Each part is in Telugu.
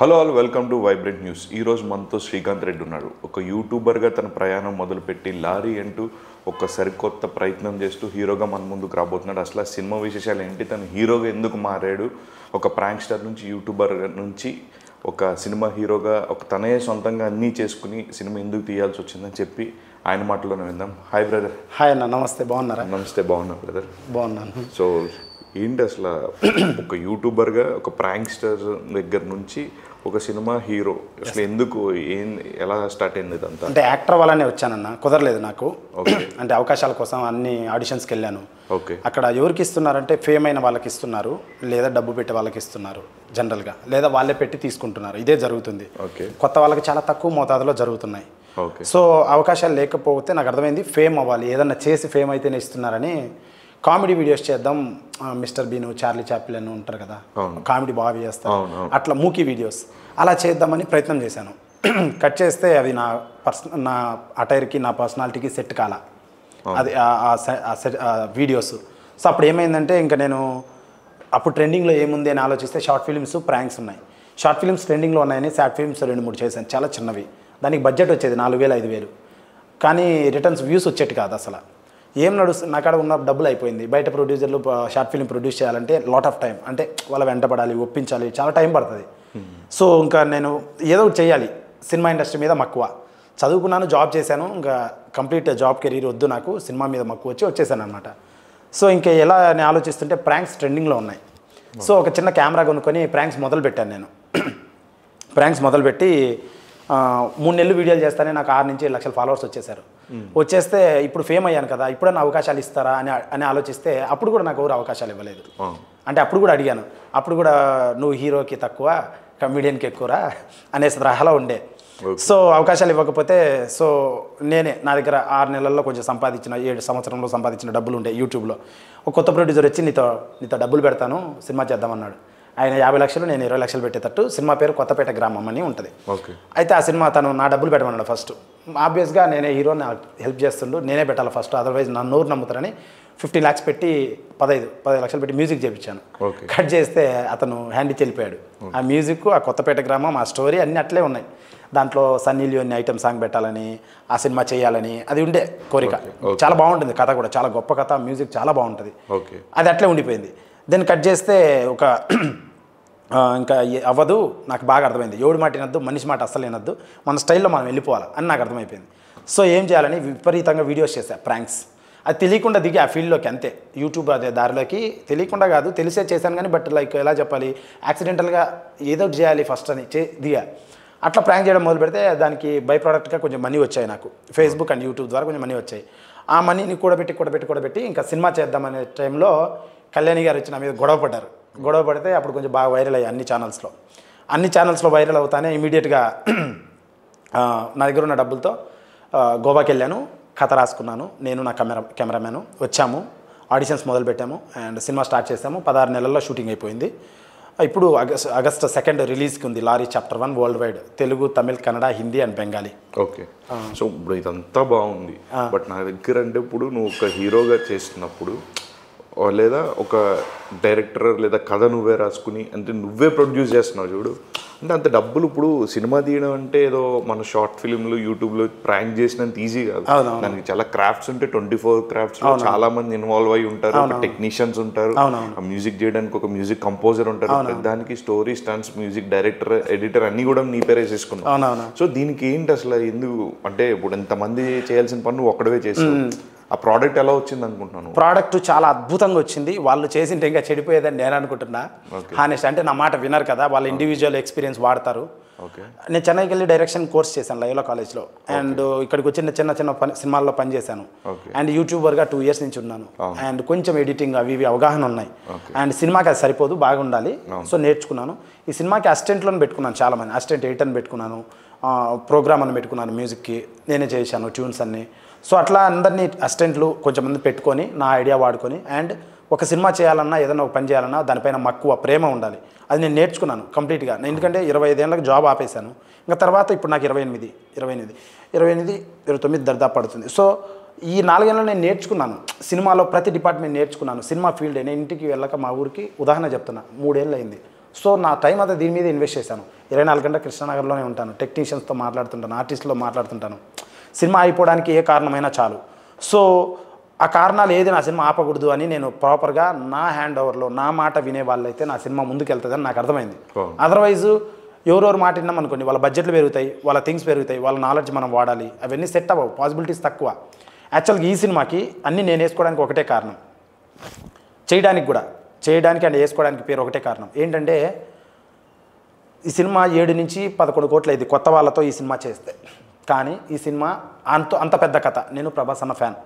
Hello all welcome to vibrant news. ఈరోజు మనతో శ్రీకాంత్ రెడ్డి ఉన్నాడు. ఒక యూట్యూబర్గా తన ప్రయాణం మొదలుపెట్టి లారీ అంటూ ఒక సరికొత్త ప్రయత్నం చేస్తూ హీరోగా మన ముందుకు రాబోతున్నాడు. అసలు సినిమా విశేషాలు ఏంటి, తను హీరోగా ఎందుకు మారాడు, ఒక ప్రాంక్ స్టార్ నుంచి యూట్యూబర్ నుంచి ఒక సినిమా హీరోగా తనే సొంతంగా అన్నీ చేసుకుని సినిమా ఎందుకు తీయాల్సి వచ్చిందని చెప్పి ఆయన మాటలోనే విందాం. Hi brother. హాయ్ అన్న, నమస్తే. బాగున్నారా? నమస్తే, బాగున్నా బ్రదర్. బాగున్నాను. సో ఏంటి అసలు ఒక యూట్యూబర్గా ఒక ప్రాంక్ స్టార్ దగ్గర నుంచి ఒక సినిమా హీరో అసలు ఎందుకు ఎలా స్టార్ట్ అయింది ఇదంతా? అంటే యాక్టర్ వాళ్ళనే వచ్చానన్న, కుదరలేదు నాకు. అంటే అవకాశాల కోసం అన్ని ఆడిషన్స్కి వెళ్ళాను. ఓకే. అక్కడ ఎవరికి ఇస్తున్నారంటే ఫేమ్ అయిన వాళ్ళకి ఇస్తున్నారు, లేదా డబ్బు పెట్టి వాళ్ళకి ఇస్తున్నారు జనరల్గా, లేదా వాళ్ళే పెట్టి తీసుకుంటున్నారు. ఇదే జరుగుతుంది. ఓకే. కొత్త వాళ్ళకి చాలా తక్కువ మోతాదులో జరుగుతున్నాయి. ఓకే. సో అవకాశాలు లేకపోతే నాకు అర్థమైంది ఫేమ్ అవ్వాలి, ఏదన్నా చేసి ఫేమ్ అయితేనే ఇస్తున్నారని కామెడీ వీడియోస్ చేద్దాం. మిస్టర్ బీను, చార్లీ చాప్లిన్ ఉంటారు కదా, కామెడీ బాగా చేస్తారు, అట్లా మూకీ వీడియోస్ అలా చేద్దామని ప్రయత్నం చేశాను. కట్ చేస్తే అవి నా అటైర్కి, నా పర్సనాలిటీకి సెట్ కాల అది వీడియోస్. సో అప్పుడు ఏమైందంటే ఇంకా నేను అప్పుడు ట్రెండింగ్లో ఏముంది అని ఆలోచిస్తే షార్ట్ ఫిల్మ్స్, ప్రాంక్స్ ఉన్నాయి. షార్ట్ ఫిల్మ్స్ ట్రెండింగ్లో ఉన్నాయని షార్ట్ ఫిల్మ్స్ 2-3 చేశాను, చాలా చిన్నవి. దానికి బడ్జెట్ వచ్చేది 4,000-5,000, కానీ రిటర్న్స్ వ్యూస్ వచ్చేటి కాదు. అసలు ఏం నడుస్తుంది, నా కాడ ఉన్న డబ్బులు అయిపోయింది. బయట ప్రొడ్యూసర్లు షార్ట్ ఫిల్మ్ ప్రొడ్యూస్ చేయాలంటే లాట్ ఆఫ్ టైం, అంటే వాళ్ళ వెంటపడాలి, ఒప్పించాలి, చాలా టైం పడుతుంది. సో ఇంకా నేను ఏదో ఒకటి చేయాలి. సినిమా ఇండస్ట్రీ మీద మక్కువ, చదువుకున్నాను, జాబ్ చేశాను. ఇంకా కంప్లీట్ జాబ్ కెరీర్ వద్దు నాకు, సినిమా మీద మక్కువ వచ్చేసాను అనమాట. సో ఇంకా ఎలా అని ఆలోచిస్తుంటే ప్రాంక్స్ ట్రెండింగ్లో ఉన్నాయి. సో ఒక చిన్న కెమెరా కొనుక్కొని ప్రాంక్స్ మొదలుపెట్టాను నేను. ప్రాంక్స్ మొదలుపెట్టి 3 నెలలు వీడియోలు చేస్తానే నాకు 6-7 లక్షల ఫాలోవర్స్ వచ్చేసారు. వచ్చేస్తే ఇప్పుడు ఫేమ్ అయ్యాను కదా, ఇప్పుడన్నా అవకాశాలు ఇస్తారా అని ఆలోచిస్తే అప్పుడు కూడా నాకు ఎవరు అవకాశాలు ఇవ్వలేదు. అంటే అప్పుడు కూడా అడిగాను, అప్పుడు కూడా నువ్వు హీరోకి తక్కువ, కమెడియన్కి ఎక్కువరా అనే తరహాలో ఉండే. సో అవకాశాలు ఇవ్వకపోతే సో నా దగ్గర 6 నెలల్లో కొంచెం సంపాదించిన, 7 సంవత్సరంలో సంపాదించిన డబ్బులు ఉండే. యూట్యూబ్లో ఒక కొత్త ప్రొడ్యూసర్ వచ్చి నీతో డబ్బులు పెడతాను, సినిమా చేద్దామన్నాడు. ఆయన 50 లక్షలు, నేను 20 లక్షలు పెట్టేటట్టు. సినిమా పేరు కొత్తపేట గ్రామం అని ఉంటుంది. అయితే ఆ సినిమా తను నా డబ్బులు పెట్టమన్నాడు ఫస్ట్. ఆబ్వియస్గా నేనే హీరో, నాకు హెల్ప్ చేస్తుండు, నేనే పెట్టాలి ఫస్ట్, అదర్వైజ్ నన్ను నోరు నమ్ముతారని 15 lakhs పెట్టి 15 లక్షలు పెట్టి మ్యూజిక్ చేయించాను. కట్ చేస్తే అతను హ్యాండ్ ఇచ్చి వెళ్ళిపోయాడు. ఆ మ్యూజిక్, ఆ కొత్తపేట గ్రామం, ఆ స్టోరీ అన్నీ అట్లే ఉన్నాయి. దాంట్లో సన్నీ లియోని ఐటమ్ సాంగ్ పెట్టాలని, ఆ సినిమా చేయాలని అది ఉండే కోరిక. చాలా బాగుంటుంది కథ కూడా, చాలా గొప్ప కథ, మ్యూజిక్ చాలా బాగుంటుంది. అది అట్లే ఉండిపోయింది. దాన్ని కట్ చేస్తే ఇంకా అవ్వదు, నాకు బాగా అర్థమైంది. ఎవడి మాట వినద్దు, మనిషి మాట అస్సలు వినద్దు, మన స్టైల్లో మనం వెళ్ళిపోవాలి అని నాకు అర్థమైపోయింది. సో ఏం చేయాలని విపరీతంగా వీడియోస్ చేశాను, ప్రాంక్స్. అది తెలియకుండా దిగి ఆ ఫీల్డ్లోకి, అంతే. యూట్యూబ్ అదే దారిలోకి తెలియకుండా కాదు, తెలిసే చేశాను కానీ, బట్ లైక్ ఎలా చెప్పాలి, యాక్సిడెంటల్గా ఏదో ఒకటి చేయాలి ఫస్ట్ అని దిగా. అట్లా ప్రాంక్ చేయడం మొదలు పెడితే దానికి బై ప్రోడక్ట్గా కొంచెం మనీ వచ్చాయి నాకు. ఫేస్బుక్ అండ్ యూట్యూబ్ ద్వారా కొంచెం మనీ వచ్చాయి. ఆ మనీని కూడబెట్టి ఇంకా సినిమా చేద్దామనే టైంలో కళ్యాణి గారు వచ్చి నా మీద గొడవ పడితే అప్పుడు కొంచెం బాగా వైరల్ అయ్యాయి అన్ని ఛానల్స్లో వైరల్ అవుతానే ఇమీడియట్గా నా దగ్గర ఉన్న డబ్బులతో గోవాకి వెళ్ళాను, కథ రాసుకున్నాను, నేను నా కెమెరామ్యాను వచ్చాము, ఆడిషన్స్ మొదలుపెట్టాము అండ్ సినిమా స్టార్ట్ చేసాము. 16 నెలల్లో షూటింగ్ అయిపోయింది. ఇప్పుడు ఆగస్ట్ 2 రిలీజ్కి ఉంది lorry chapter 1 world wide, Telugu, Tamil, Kannada, Hindi and Bengali. Okay. So ఇప్పుడు ఇదంతా బాగుంది, బట్ నా దగ్గర అంటే ఇప్పుడు నువ్వు ఒక హీరోగా చేస్తున్నప్పుడు లేదా ఒక డైరెక్టర్ లేదా కథ నువ్వే రాసుకుని అంటే నువ్వే ప్రొడ్యూస్ చేస్తున్నావు చూడు, అంటే అంత డబ్బులు ఇప్పుడు సినిమా తీయడం అంటే ఏదో మన షార్ట్ ఫిల్మ్లు యూట్యూబ్లో ప్రాంక్ చేసినంత ఈజీ కాదు. దానికి చాలా క్రాఫ్ట్స్ ఉంటాయి. 24 క్రాఫ్ట్స్లో చాలా మంది ఇన్వాల్వ్ అయి ఉంటారు, టెక్నీషియన్స్ ఉంటారు, మ్యూజిక్ చేయడానికి ఒక మ్యూజిక్ కంపోజర్ ఉంటారు, దానికి story, stunts, music director, editor అన్ని కూడా నీ పేరే చేసుకున్నావు. సో దీనికి ఏంటి అసలు ఎందుకు, అంటే ఇప్పుడు ఎంతమంది చేయాల్సిన పని నువ్వు ఒక్కడవే చేస్తావు. ఆ ప్రోడక్ట్ ఎలా వచ్చింది అనుకుంటున్నాను? ప్రోడక్ట్ చాలా అద్భుతంగా వచ్చింది. వాళ్ళు చేసింటే ఇంకా చెడిపోయేదని నేను అనుకుంటున్నా. హానెస్ట్ అంటే నా మాట వినరు కదా, వాళ్ళ ఇండివిజువల్ ఎక్స్పీరియన్స్ వాడతారు. నేను చెన్నైకి వెళ్ళి డైరెక్షన్ కోర్స్ చేశాను లయోలా కాలేజ్లో, అండ్ ఇక్కడికి వచ్చి చిన్న సినిమాల్లో పనిచేశాను. అండ్ యూట్యూబర్గా 2 years నుంచి ఉన్నాను. అండ్ కొంచెం ఎడిటింగ్ అవి ఇవి అవగాహన ఉన్నాయి. అండ్ సినిమాకి అది సరిపోదు, బాగుండాలి. సో నేర్చుకున్నాను. ఈ సినిమాకి అసిస్టెంట్లను పెట్టుకున్నాను, చాలామంది అసిస్టెంట్ ఎడిటర్ని పెట్టుకున్నాను, ప్రోగ్రామ్ అని పెట్టుకున్నాను, మ్యూజిక్కి నేనే చేశాను ట్యూన్స్ అన్ని. సో అట్లా అందరినీ అసిస్టెంట్లు కొంచెంమంది పెట్టుకొని నా ఐడియా వాడుకొని, అండ్ ఒక సినిమా చేయాలన్నా, ఏదైనా ఒక పని చేయాలన్నా దానిపైన మక్కువ, ప్రేమ ఉండాలి. అది నేను నేర్చుకున్నాను కంప్లీట్గా. ఎందుకంటే 25 ఏళ్ళకి జాబ్ ఆపేశాను. ఇంకా తర్వాత ఇప్పుడు నాకు 29 దర్దాపు పడుతుంది. సో ఈ 4 ఏళ్ళలో నేను నేర్చుకున్నాను, సినిమాలో ప్రతి డిపార్ట్మెంట్ నేర్చుకున్నాను. సినిమా ఫీల్డ్ నేను ఇంటికి వెళ్ళక మా ఊరికి ఉదాహరణ చెప్తున్నా, 3 ఏళ్ళు అయింది. సో నా టైం అంతా దీని మీద ఇన్వెస్ట్ చేశాను. 24 గంటలు కృష్ణానగర్లోనే ఉంటాను, టెక్నీషియన్స్తో మాట్లాడుతుంటాను, ఆర్టిస్టులో మాట్లాడుతుంటాను. సినిమా అయిపోవడానికి ఏ కారణమైనా చాలు. సో ఆ కారణాలు ఏది నా సినిమా ఆపకూడదు అని నేను ప్రాపర్గా నా హ్యాండ్ ఓవర్లో నా మాట వినే వాళ్ళైతే నా సినిమా ముందుకు వెళ్తుందని నాకు అర్థమైంది. అదర్వైజ్ ఎవరెవరు మాట విన్నాం అనుకోండి, వాళ్ళ బడ్జెట్లు పెరుగుతాయి, వాళ్ళ థింగ్స్ పెరుగుతాయి, వాళ్ళ నాలెడ్జ్ మనం వాడాలి, అవన్నీ సెట్ అవ్వవు, పాసిబిలిటీస్ తక్కువ. యాక్చువల్గా ఈ సినిమాకి అన్నీ నేను వేసుకోవడానికి ఒకటే కారణం, చేయడానికి అండ్ వేసుకోవడానికి పేరు ఒకటే కారణం ఏంటంటే, ఈ సినిమా 7 నుంచి 11 కోట్లు అయింది కొత్త వాళ్ళతో ఈ సినిమా చేస్తే. కానీ ఈ సినిమా అంత పెద్ద కథ. నేను ప్రభాస్ అన్న ఫ్యాన్,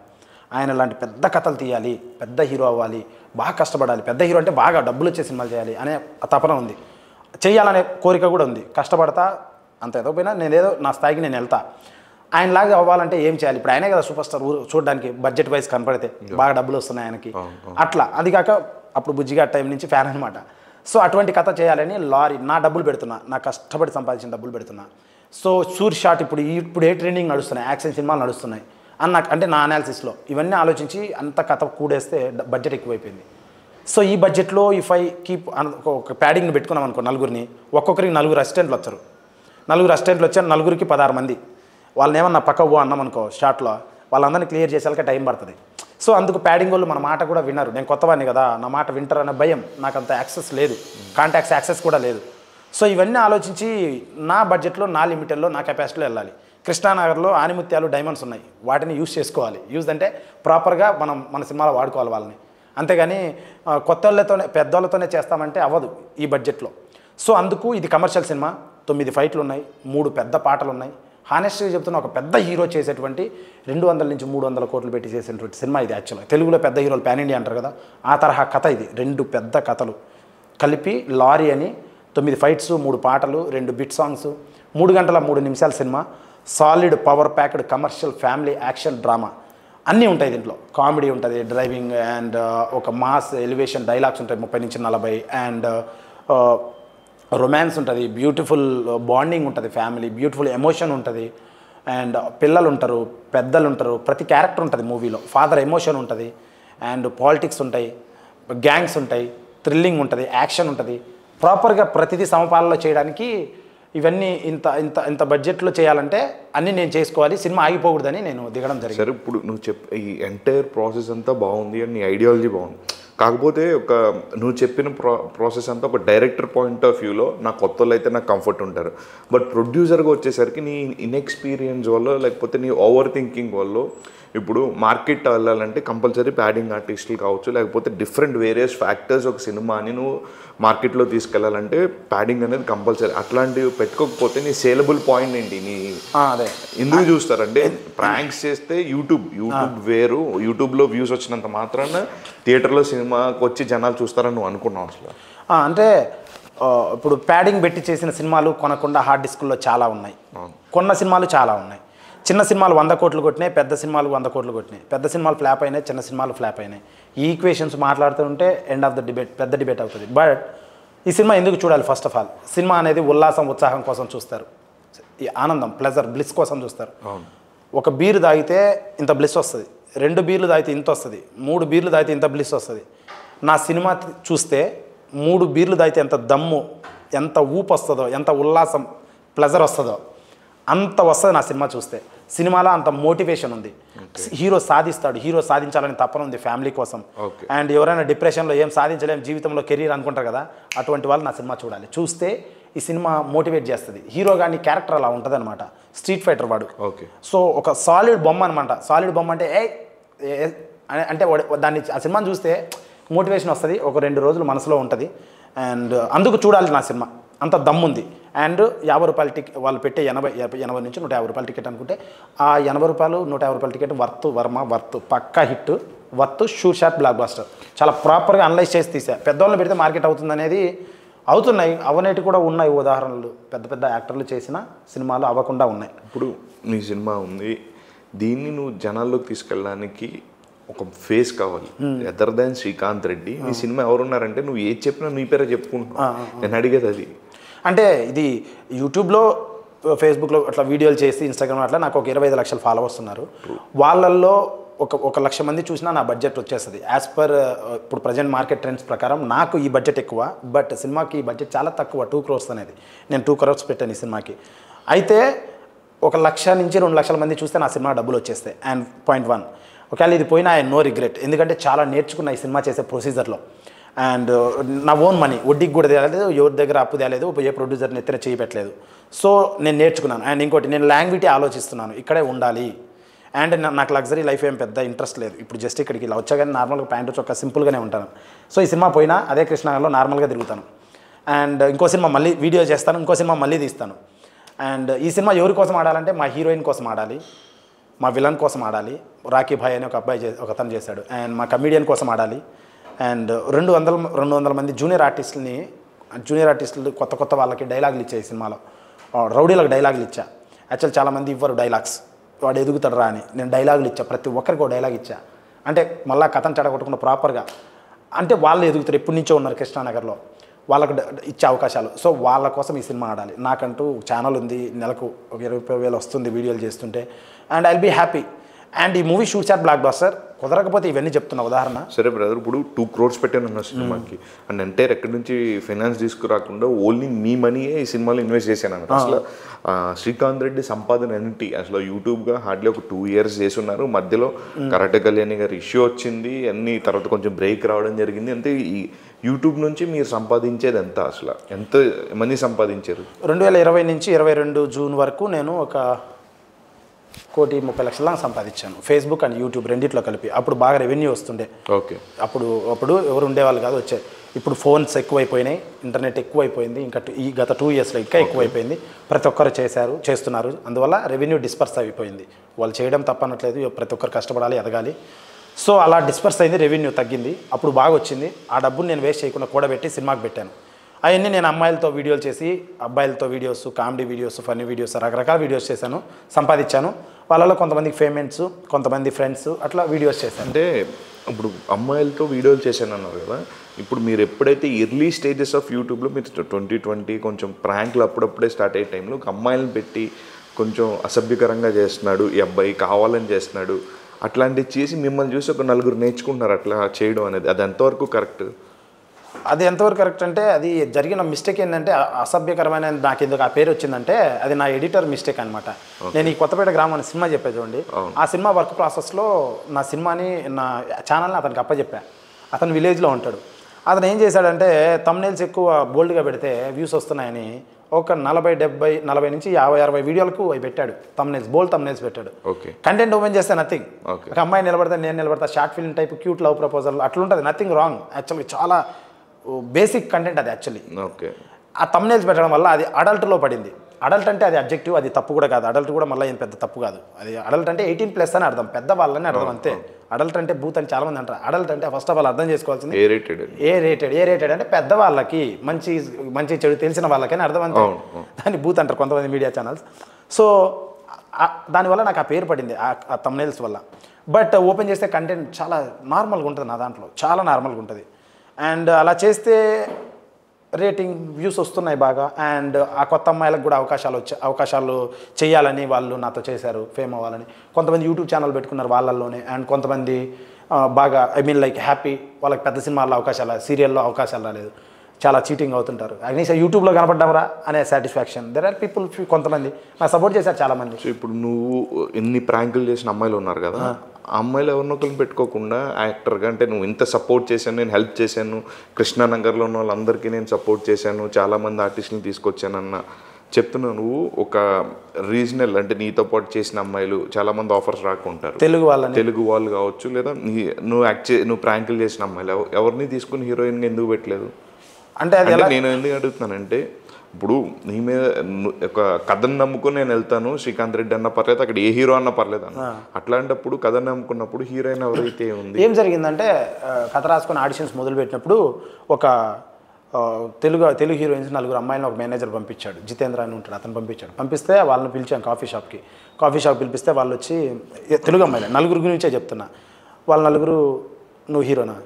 ఆయన లాంటి పెద్ద కథలు తీయాలి, పెద్ద హీరో అవ్వాలి, బాగా కష్టపడాలి, పెద్ద హీరో అంటే బాగా డబ్బులు వచ్చే సినిమాలు చేయాలి అనే తపన ఉంది, చేయాలనే కోరిక కూడా ఉంది. కష్టపడతా, అంత ఎదకపోయినా నేనేదో నా స్థాయికి నేను వెళ్తా. ఆయనలాగా అవ్వాలంటే ఏం చేయాలి? ఇప్పుడు ఆయనే కదా సూపర్ స్టార్, చూడడానికి బడ్జెట్ వైజ్ కనపడితే బాగా డబ్బులు వస్తున్నాయి ఆయనకి, అట్లా. అది కాక అప్పుడు బుజ్జిగా టైం నుంచి ఫ్యాన్ అనమాట. సో అటువంటి కథ చేయాలని లారీ నా డబ్బులు పెడుతున్నా, నా కష్టపడి సంపాదించిన డబ్బులు పెడుతున్నా. సో సూర్ షాట్ ఇప్పుడు ఏ ట్రెండింగ్ నడుస్తున్నాయి, యాక్షన్ సినిమాలు నడుస్తున్నాయి అంటే నా అనాలిసిస్లో ఇవన్నీ ఆలోచించి అంత కథ కూడేస్తే బడ్జెట్ ఎక్కువైపోయింది. సో ఈ బడ్జెట్లో ఇఫ్ ఐ కీప్ ఒక ప్యాడింగ్ని పెట్టుకున్నాం అనుకో, నలుగురిని, ఒక్కొక్కరికి 4 అసిస్టెంట్లు వచ్చారు, 4 అసిస్టెంట్లు వచ్చారు, 4కి 16 మంది. వాళ్ళని ఏమన్నా పక్క పో అన్నాం అనుకో షార్ట్లో, వాళ్ళందరినీ క్లియర్ చేసేలాగా టైం పడుతుంది. సో అందుకు ప్యాడింగ్ వాళ్ళు మన మాట కూడా విన్నారు. నేను కొత్తవాడిని కదా, నా మాట వింటారు అనే భయం, నాకు అంత యాక్సెస్ లేదు, కాంటాక్ట్స్ యాక్సెస్ కూడా లేదు. సో ఇవన్నీ ఆలోచించి నా బడ్జెట్లో, నా లిమిటెడ్లో, నా కెపాసిటీలో వెళ్ళాలి. కృష్ణానగర్లో ఆనిముత్యాలు డైమండ్స్ ఉన్నాయి, వాటిని యూజ్ చేసుకోవాలి. యూజ్ అంటే ప్రాపర్గా మన సినిమాలో వాడుకోవాలి వాళ్ళని, అంతేగాని కొత్త వాళ్ళతోనే పెద్దవాళ్ళతోనే చేస్తామంటే అవ్వదు ఈ బడ్జెట్లో. సో అందుకు ఇది కమర్షియల్ సినిమా, 9 ఫైట్లు ఉన్నాయి, 3 పెద్ద పాటలు ఉన్నాయి. హానెస్ట్గా చెప్తున్న, ఒక పెద్ద హీరో చేసేటువంటి 200 నుంచి 300 కోట్లు పెట్టి చేసేటువంటి సినిమా ఇది. యాక్చువల్గా తెలుగులో పెద్ద హీరోలు పాన్ ఇండియా అంటారు కదా, ఆ తరహా కథ ఇది. 2 పెద్ద కథలు కలిపి లారీ అని 9 ఫైట్స్, 3 పాటలు, 2 బిట్ సాంగ్స్, 3 గంటల 3 నిమిషాల cinema. Solid power packed commercial family action drama అన్నీ ఉంటాయి దీంట్లో. కామెడీ ఉంటుంది, డ్రైవింగ్ అండ్ ఒక మాస్ ఎలివేషన్ డైలాగ్స్ ఉంటాయి 30 నుంచి 40, అండ్ రొమాన్స్ ఉంటుంది, బ్యూటిఫుల్ బాండింగ్ ఉంటుంది, ఫ్యామిలీ బ్యూటిఫుల్ ఎమోషన్ ఉంటుంది, అండ్ పిల్లలు ఉంటారు, పెద్దలు ఉంటారు, ప్రతి క్యారెక్టర్ ఉంటుంది మూవీలో. ఫాదర్ ఎమోషన్ ఉంటుంది, అండ్ పాలిటిక్స్ ఉంటాయి, గ్యాంగ్స్ ఉంటాయి, థ్రిల్లింగ్ ఉంటుంది, యాక్షన్ ఉంటుంది. ప్రాపర్గా ప్రతిదీ సమపాలలో చేయడానికి ఇవన్నీ ఇంత బడ్జెట్లో చేయాలంటే అన్నీ నేను చేసుకోవాలి, సినిమా ఆగిపోకూడదని నేను దిగడం జరిగింది. సరే, ఇప్పుడు నువ్వు ఈ ఎంటైర్ ప్రాసెస్ అంతా బాగుంది అండ్ నీ ఐడియాలజీ బాగుంది, కాకపోతే నువ్వు చెప్పిన ప్రాసెస్ అంతా ఒక డైరెక్టర్ పాయింట్ ఆఫ్ వ్యూలో నా కొత్త వాళ్ళు అయితే నాకు కంఫర్ట్ ఉంటారు. బట్ ప్రొడ్యూసర్గా వచ్చేసరికి నీ ఇన్ఎక్స్పీరియన్స్ వల్ల, లేకపోతే నీ ఓవర్ థింకింగ్ వల్ల, ఇప్పుడు మార్కెట్ వెళ్ళాలంటే కంపల్సరీ ప్యాడింగ్ ఆర్టిస్టులు కావచ్చు, లేకపోతే డిఫరెంట్ వేరియస్ ఫ్యాక్టర్స్ ఒక సినిమాని నువ్వు మార్కెట్లో తీసుకెళ్ళాలంటే ప్యాడింగ్ అనేది కంపల్సరీ. అట్లాంటివి పెట్టుకోకపోతే నీ సేలబుల్ పాయింట్ ఏంటి? అదే ఎందుకు చూస్తారంటే ప్రాంక్స్ చేస్తే యూట్యూబ్ వేరు, యూట్యూబ్లో వ్యూస్ వచ్చినంత మాత్రాన థియేటర్లో సినిమాకి వచ్చి జనాలు చూస్తారని నువ్వు అనుకున్నావు అసలు? అంటే ఇప్పుడు ప్యాడింగ్ పెట్టి చేసిన సినిమాలు కొనకుండా హార్డ్ డిస్కుల్లో చాలా ఉన్నాయి, కొన్న సినిమాలు చాలా ఉన్నాయి. చిన్న సినిమాలు 100 కోట్లు కొట్టినాయి, పెద్ద సినిమాలు 100 కోట్లు కొట్టినాయి, పెద్ద సినిమాలు ఫ్లాప్ అయినాయి, చిన్న సినిమాలు ఫ్లాప్ అయినాయి. ఈ ఈక్వేషన్స్ మాట్లాడుతుంటే ఎండ్ ఆఫ్ ద డిబేట్, పెద్ద డిబేట్ అవుతుంది. బట్ ఈ సినిమా ఎందుకు చూడాలి? ఫస్ట్ ఆఫ్ ఆల్, సినిమా అనేది ఉల్లాసం, ఉత్సాహం కోసం చూస్తారు, ఈ ఆనందం, ప్లెజర్, బ్లిస్ కోసం చూస్తారు. ఒక బీరు తాగితే ఇంత బ్లిస్ వస్తుంది, 2 బీర్లు తాగితే ఇంత వస్తుంది, 3 బీర్లు తాగితే ఇంత బ్లిస్ వస్తుంది. నా సినిమా చూస్తే 3 బీర్లు తాగితే ఎంత దమ్ము, ఎంత ఊపు వస్తుందో, ఎంత ఉల్లాసం, ప్లెజర్ వస్తుందో అంత వస్తుంది నా సినిమా చూస్తే. సినిమాలో అంత మోటివేషన్ ఉంది, హీరో సాధిస్తాడు, హీరో సాధించాలని తపన ఉంది ఫ్యామిలీ కోసం. అండ్ ఎవరైనా డిప్రెషన్లో ఏం సాధించలేం జీవితంలో కెరీర్ అనుకుంటారు కదా, అటువంటి వాళ్ళు నా సినిమా చూడాలి. చూస్తే ఈ సినిమా మోటివేట్ చేస్తుంది. హీరో కానీ క్యారెక్టర్ అలా ఉంటుంది అనమాట, స్ట్రీట్ ఫైటర్ వాడు. సో ఒక సాలిడ్ బొమ్మ అనమాట. సాలిడ్ బొమ్మ అంటే అంటే దాన్ని ఆ సినిమాని చూస్తే మోటివేషన్ వస్తుంది, ఒక 2 రోజులు మనసులో ఉంటుంది. అండ్ అందుకు చూడాలి నా సినిమా, అంత దమ్ముంది. అండ్ 50 రూపాయల టికెట్ వాళ్ళు పెట్టే 80 నుంచి 150 రూపాయల టికెట్ అనుకుంటే, ఆ 80 రూపాయలు 150 రూపాయల టికెట్ వర్త్ పక్కా hit, worth sure shot blockbuster. చాలా ప్రాపర్గా అనలైజ్ చేసి తీసా. పెద్దవాళ్ళని పెడితే మార్కెట్ అవుతుంది అనేది అవుతున్నాయి, అవనేటి కూడా ఉన్నాయి ఉదాహరణలు. పెద్ద పెద్ద యాక్టర్లు చేసిన సినిమాలు అవ్వకుండా ఉన్నాయి. ఇప్పుడు నీ సినిమా ఉంది, దీన్ని నువ్వు జనాల్లోకి తీసుకెళ్ళడానికి ఒక ఫేస్ కావాలి. అదర్ దాన్ శ్రీకాంత్ రెడ్డి, నీ సినిమా ఎవరున్నారంటే నువ్వు ఏది చెప్పినా నీ పేరే చెప్పుకుంటున్నావు. నేను అడిగేది అది. అంటే ఇది యూట్యూబ్లో, ఫేస్బుక్లో అట్లా వీడియోలు చేసి, ఇన్స్టాగ్రామ్ అట్లా నాకు ఒక 25 లక్షల ఫాలోవర్స్ ఉన్నారు. వాళ్ళల్లో ఒక 1,00,000 మంది చూసినా నా బడ్జెట్ వచ్చేస్తుంది. యాజ్ పర్ ఇప్పుడు ప్రజెంట్ మార్కెట్ ట్రెండ్స్ ప్రకారం నాకు ఈ బడ్జెట్ ఎక్కువ, బట్ సినిమాకి ఈ బడ్జెట్ చాలా తక్కువ, 2 crores అనేది. నేను 2 crores పెట్టాను ఈ సినిమాకి. అయితే 1,00,000 నుంచి 2,00,000 మంది చూస్తే నా సినిమా డబ్బులు వచ్చేస్తాయి. అండ్ .1 ఒకవేళ ఇది పోయినా ఐ నో రిగ్రెట్, ఎందుకంటే చాలా నేర్చుకున్న ఈ సినిమా చేసే ప్రొసీజర్లో. అండ్ నా ఓన్ మనీ, వడ్డీకి కూడా తేలేదు, ఎవరి దగ్గర అప్పు తేలేదు, ఏ ప్రొడ్యూసర్ని ఎత్తిన చేయి పెట్టలేదు. సో నేను నేర్చుకున్నాను. అండ్ ఇంకోటి, నేను లాంగ్వేజ్ ఆలోచిస్తున్నాను, ఇక్కడే ఉండాలి. అండ్ నాకు లగ్జరీ లైఫ్ ఏం పెద్ద ఇంట్రెస్ట్ లేదు. ఇప్పుడు జస్ట్ ఇక్కడికి ఇలా వచ్చా కానీ నార్మల్గా ప్యాంటు చొక్కా సింపుల్గానే ఉంటాను. సో ఈ సినిమా పోయినా అదే కృష్ణనగర్లో నార్మల్గా తిరుగుతాను. అండ్ ఇంకో సినిమా మళ్ళీ వీడియో చేస్తాను, ఇంకో సినిమా మళ్ళీ తీస్తాను. అండ్ ఈ సినిమా ఎవరి కోసం ఆడాలంటే మా హీరోయిన్ కోసం ఆడాలి, మా విలన్ కోసం ఆడాలి. రాఖీ భాయ్ అని ఒక అతను చేశాడు. అండ్ మా కమీడియన్ కోసం ఆడాలి. అండ్ 200 మంది జూనియర్ ఆర్టిస్టులు కొత్త వాళ్ళకి డైలాగులు ఇచ్చా ఈ సినిమాలో. రౌడీలకు డైలాగులు ఇచ్చా. యాక్చువల్ చాలామంది ఇవ్వరు డైలాగ్స్, వాడు ఎదుగుతాడు రా అని. నేను డైలాగులు ఇచ్చా, ప్రతి ఒక్కరికి ఒక డైలాగ్ ఇచ్చా. అంటే మళ్ళీ కథను చెడగొట్టకుండా ప్రాపర్గా, అంటే వాళ్ళు ఎదుగుతారు, ఎప్పటి నుంచో ఉన్నారు కృష్ణానగర్లో, వాళ్ళకు ఇచ్చే అవకాశాలు. సో వాళ్ళ కోసం ఈ సినిమా ఆడాలి. నాకంటూ ఛానల్ ఉంది, నెలకు 20,000 వస్తుంది వీడియోలు చేస్తుంటే. And I'll be happy. And ఈ movie shoots are blockbuster. కుదరకపోతే ఇవన్నీ చెప్తున్నా ఉదాహరణ. సరే బ్రదర్, ఇప్పుడు 2 crores పెట్టాను అన్న సినిమాకి, అండ్ ఎంటైర్ ఎక్కడి నుంచి ఫైనాన్స్ తీసుకురాకుండా ఓన్లీ మీ మనీయే ఈ సినిమాలో ఇన్వెస్ట్ చేశాను అన్నమాట. అసలు శ్రీకాంత్ రెడ్డి సంపాదన ఏంటి అసలు? యూట్యూబ్గా హార్డ్లీ ఒక 2 years చేస్తున్నారు. మధ్యలో కరాటే కళ్యాణి గారి ఇష్యూ వచ్చింది, అన్ని తర్వాత కొంచెం బ్రేక్ రావడం జరిగింది. అంటే ఈ యూట్యూబ్ నుంచి మీరు సంపాదించేది ఎంత? అసలు ఎంత మనీ సంపాదించారు? 2020 నుంచి 22 జూన్ వరకు నేను ఒక 1,30,00,000 దాకా సంపాదించాను, ఫేస్బుక్ అండ్ యూట్యూబ్ రెండిట్లో కలిపి. అప్పుడు బాగా రెవెన్యూ వస్తుండే. ఓకే. అప్పుడు ఎవరు ఉండేవాళ్ళు కాదు, వచ్చాయి. ఇప్పుడు ఫోన్స్ ఎక్కువైపోయినాయి, ఇంటర్నెట్ ఎక్కువైపోయింది. ఇంకా ఈ గత 2 yearsలో ఇంకా ఎక్కువైపోయింది. ప్రతి ఒక్కరు చేస్తున్నారు. అందువల్ల రెవెన్యూ డిస్పర్స్ అయిపోయింది. వాళ్ళు చేయడం తప్పనట్లేదు, ప్రతి ఒక్కరు కష్టపడాలి, ఎదగాలి. సో అలా డిస్పర్స్ అయింది, రెవెన్యూ తగ్గింది. అప్పుడు బాగా వచ్చింది. ఆ డబ్బును నేను వేస్ట్ చేయకుండా కూడబెట్టి సినిమాకి పెట్టాను. అవన్నీ నేను అమ్మాయిలతో వీడియోలు చేసి, అబ్బాయిలతో videos, comedy videos, funny videos, రకరకాల వీడియోస్ చేశాను, సంపాదించాను. వాళ్ళలో కొంతమందికి పేమెంట్స్, కొంతమంది ఫ్రెండ్స్, అట్లా వీడియోస్ చేశాను. అంటే ఇప్పుడు అమ్మాయిలతో వీడియోలు చేశాను అన్నారు కదా, ఇప్పుడు మీరు ఎప్పుడైతే ఎర్లీ స్టేజెస్ ఆఫ్ యూట్యూబ్లో మీరు 2020 కొంచెం ప్రాంక్లు అప్పుడప్పుడే స్టార్ట్ అయ్యే టైంలో ఒక అమ్మాయిలను పెట్టి కొంచెం అసభ్యకరంగా చేస్తున్నాడు ఈ అబ్బాయి, కావాలని చేస్తున్నాడు, అట్లాంటివి చేసి మిమ్మల్ని చూసి ఒక 4 నేర్చుకుంటున్నారు అట్లా చేయడం అనేది, అది ఎంతవరకు కరెక్ట్? అది ఎంతవరకు కరెక్ట్ అంటే, అది జరిగిన మిస్టేక్ ఏంటంటే, అసభ్యకరమైన నాకు ఎందుకు ఆ పేరు వచ్చిందంటే అది నా ఎడిటర్ మిస్టేక్ అనమాట. నేను ఈ కొత్తపేట గ్రామం సినిమా చెప్పే చూడండి, ఆ సినిమా వర్క్ ప్రాసెస్లో నా సినిమాని, నా ఛానల్ని అతనికి అప్పచెప్పా. అతను విలేజ్లో ఉంటాడు. అతను ఏం చేశాడంటే, థంబ్నెయిల్స్ ఎక్కువ బోల్డ్గా పెడితే వ్యూస్ వస్తున్నాయని ఒక 40 నుంచి 50-60 వీడియోలకు అవి పెట్టాడు. బోల్డ్ థంబ్నెయిల్స్ పెట్టాడు. కంటెంట్ ఓపెన్ చేస్తే నథింగ్. ఒక అమ్మాయి నిలబడితే నేను నిలబడతా, short film type, cute love proposal అట్లుంటుంది, నథింగ్ రాంగ్. యాక్చువల్గా చాలా బేసిక్ కంటెంట్ అది యాక్చువల్లీ. ఆ థంబ్నెయిల్స్ పెట్టడం వల్ల అది అడల్ట్లో పడింది. అడల్ట్ అంటే అది అబ్జెక్టివ్, అది తప్పు కూడా కాదు. అడల్ట్ కూడా మళ్ళీ ఏం పెద్ద తప్పు కాదు. అది అడల్ట్ అంటే 18+ అని అర్థం, పెద్దవాళ్ళని అర్థం అంతే. అడల్ట్ అంటే బూత్ అని చాలామంది అంటారు. అడల్ట్ అంటే ఫస్ట్ ఆఫ్ ఆల్ అర్థం చేసుకోవాల్సింది ఏ రేటెడ్ అంటే పెద్దవాళ్ళకి, మంచి చెడు తెలిసిన వాళ్ళకని అర్థం అంతే. దాన్ని బూత్ అంటారు కొంతమంది మీడియా ఛానల్స్. సో దానివల్ల నాకు ఆ పేరు పడింది, ఆ థంబ్నెయిల్స్ వల్ల. బట్ ఓపెన్ చేస్తే కంటెంట్ చాలా నార్మల్గా ఉంటుంది, నా దాంట్లో చాలా నార్మల్గా ఉంటుంది. అండ్ అలా చేస్తే రేటింగ్, వ్యూస్ వస్తున్నాయి బాగా. అండ్ ఆ కొత్త అమ్మాయిలకు కూడా అవకాశాలు చేయాలని వాళ్ళు నాతో చేశారు, ఫేమ్ అవ్వాలని. కొంతమంది యూట్యూబ్ ఛానల్ పెట్టుకున్నారు వాళ్ళల్లోనే. అండ్ కొంతమంది బాగా లైక్ హ్యాపీ, వాళ్ళకి పెద్ద సినిమాల్లో అవకాశాలు, సీరియల్లో అవకాశాలు రాలేదు, చాలా చీటింగ్ అవుతుంటారు. అగ్నీష్ యూట్యూబ్లో కనపడ్డామరా అనే సాటిస్ఫాక్షన్. దెర్ ఆర్ పీపుల్, కొంతమంది నాకు సపోర్ట్ చేశారు చాలామంది. సో ఇప్పుడు నువ్వు ఎన్ని ప్రాంకులు చేసిన అమ్మాయిలు ఉన్నారు కదా, ఆ అమ్మాయిలు ఎవరినొకరిని పెట్టుకోకుండా యాక్టర్గా, అంటే నువ్వు ఇంత సపోర్ట్ చేశాను, నేను హెల్ప్ చేశాను, కృష్ణానగర్లో ఉన్న వాళ్ళందరికీ నేను సపోర్ట్ చేశాను, చాలామంది ఆర్టిస్టులను తీసుకొచ్చానన్న చెప్తున్నావు. నువ్వు ఒక రీజనల్, అంటే నీతో పాటు చేసిన అమ్మాయిలు చాలామంది ఆఫర్స్ రాకుంటారు, తెలుగు వాళ్ళు కావచ్చు, లేదా నువ్వు ప్రాంకులు చేసిన అమ్మాయిలు ఎవరిని తీసుకుని హీరోయిన్గా ఎందుకు పెట్టలేదు? అంటే నేను ఎందుకు అడుగుతున్నానంటే, ఇప్పుడు నీ మీద ఒక కథను నమ్ముకుని నేను వెళ్తాను, శ్రీకాంత్ రెడ్డి అన్న పర్లేదు, అక్కడ ఏ హీరో అన్న పర్లేదు అన్న, అట్లాంటప్పుడు కథను నమ్ముకున్నప్పుడు హీరోయిన్ ఎవరైతే ఉంది. ఏం జరిగిందంటే, కథ రాసుకొని ఆడిషన్స్ మొదలుపెట్టినప్పుడు ఒక తెలుగు హీరోయిన్స్ 4 అమ్మాయిలను ఒక మేనేజర్ పంపించాడు, జితేంద్ర అని ఉంటాడు, అతను పంపిస్తే వాళ్ళని పిలిచాను కాఫీ షాప్ పిలిపిస్తే వాళ్ళు వచ్చి, తెలుగు అమ్మాయిలు 4 గురించే చెప్తున్నా, వాళ్ళ 4 నువ్వు హీరోనా,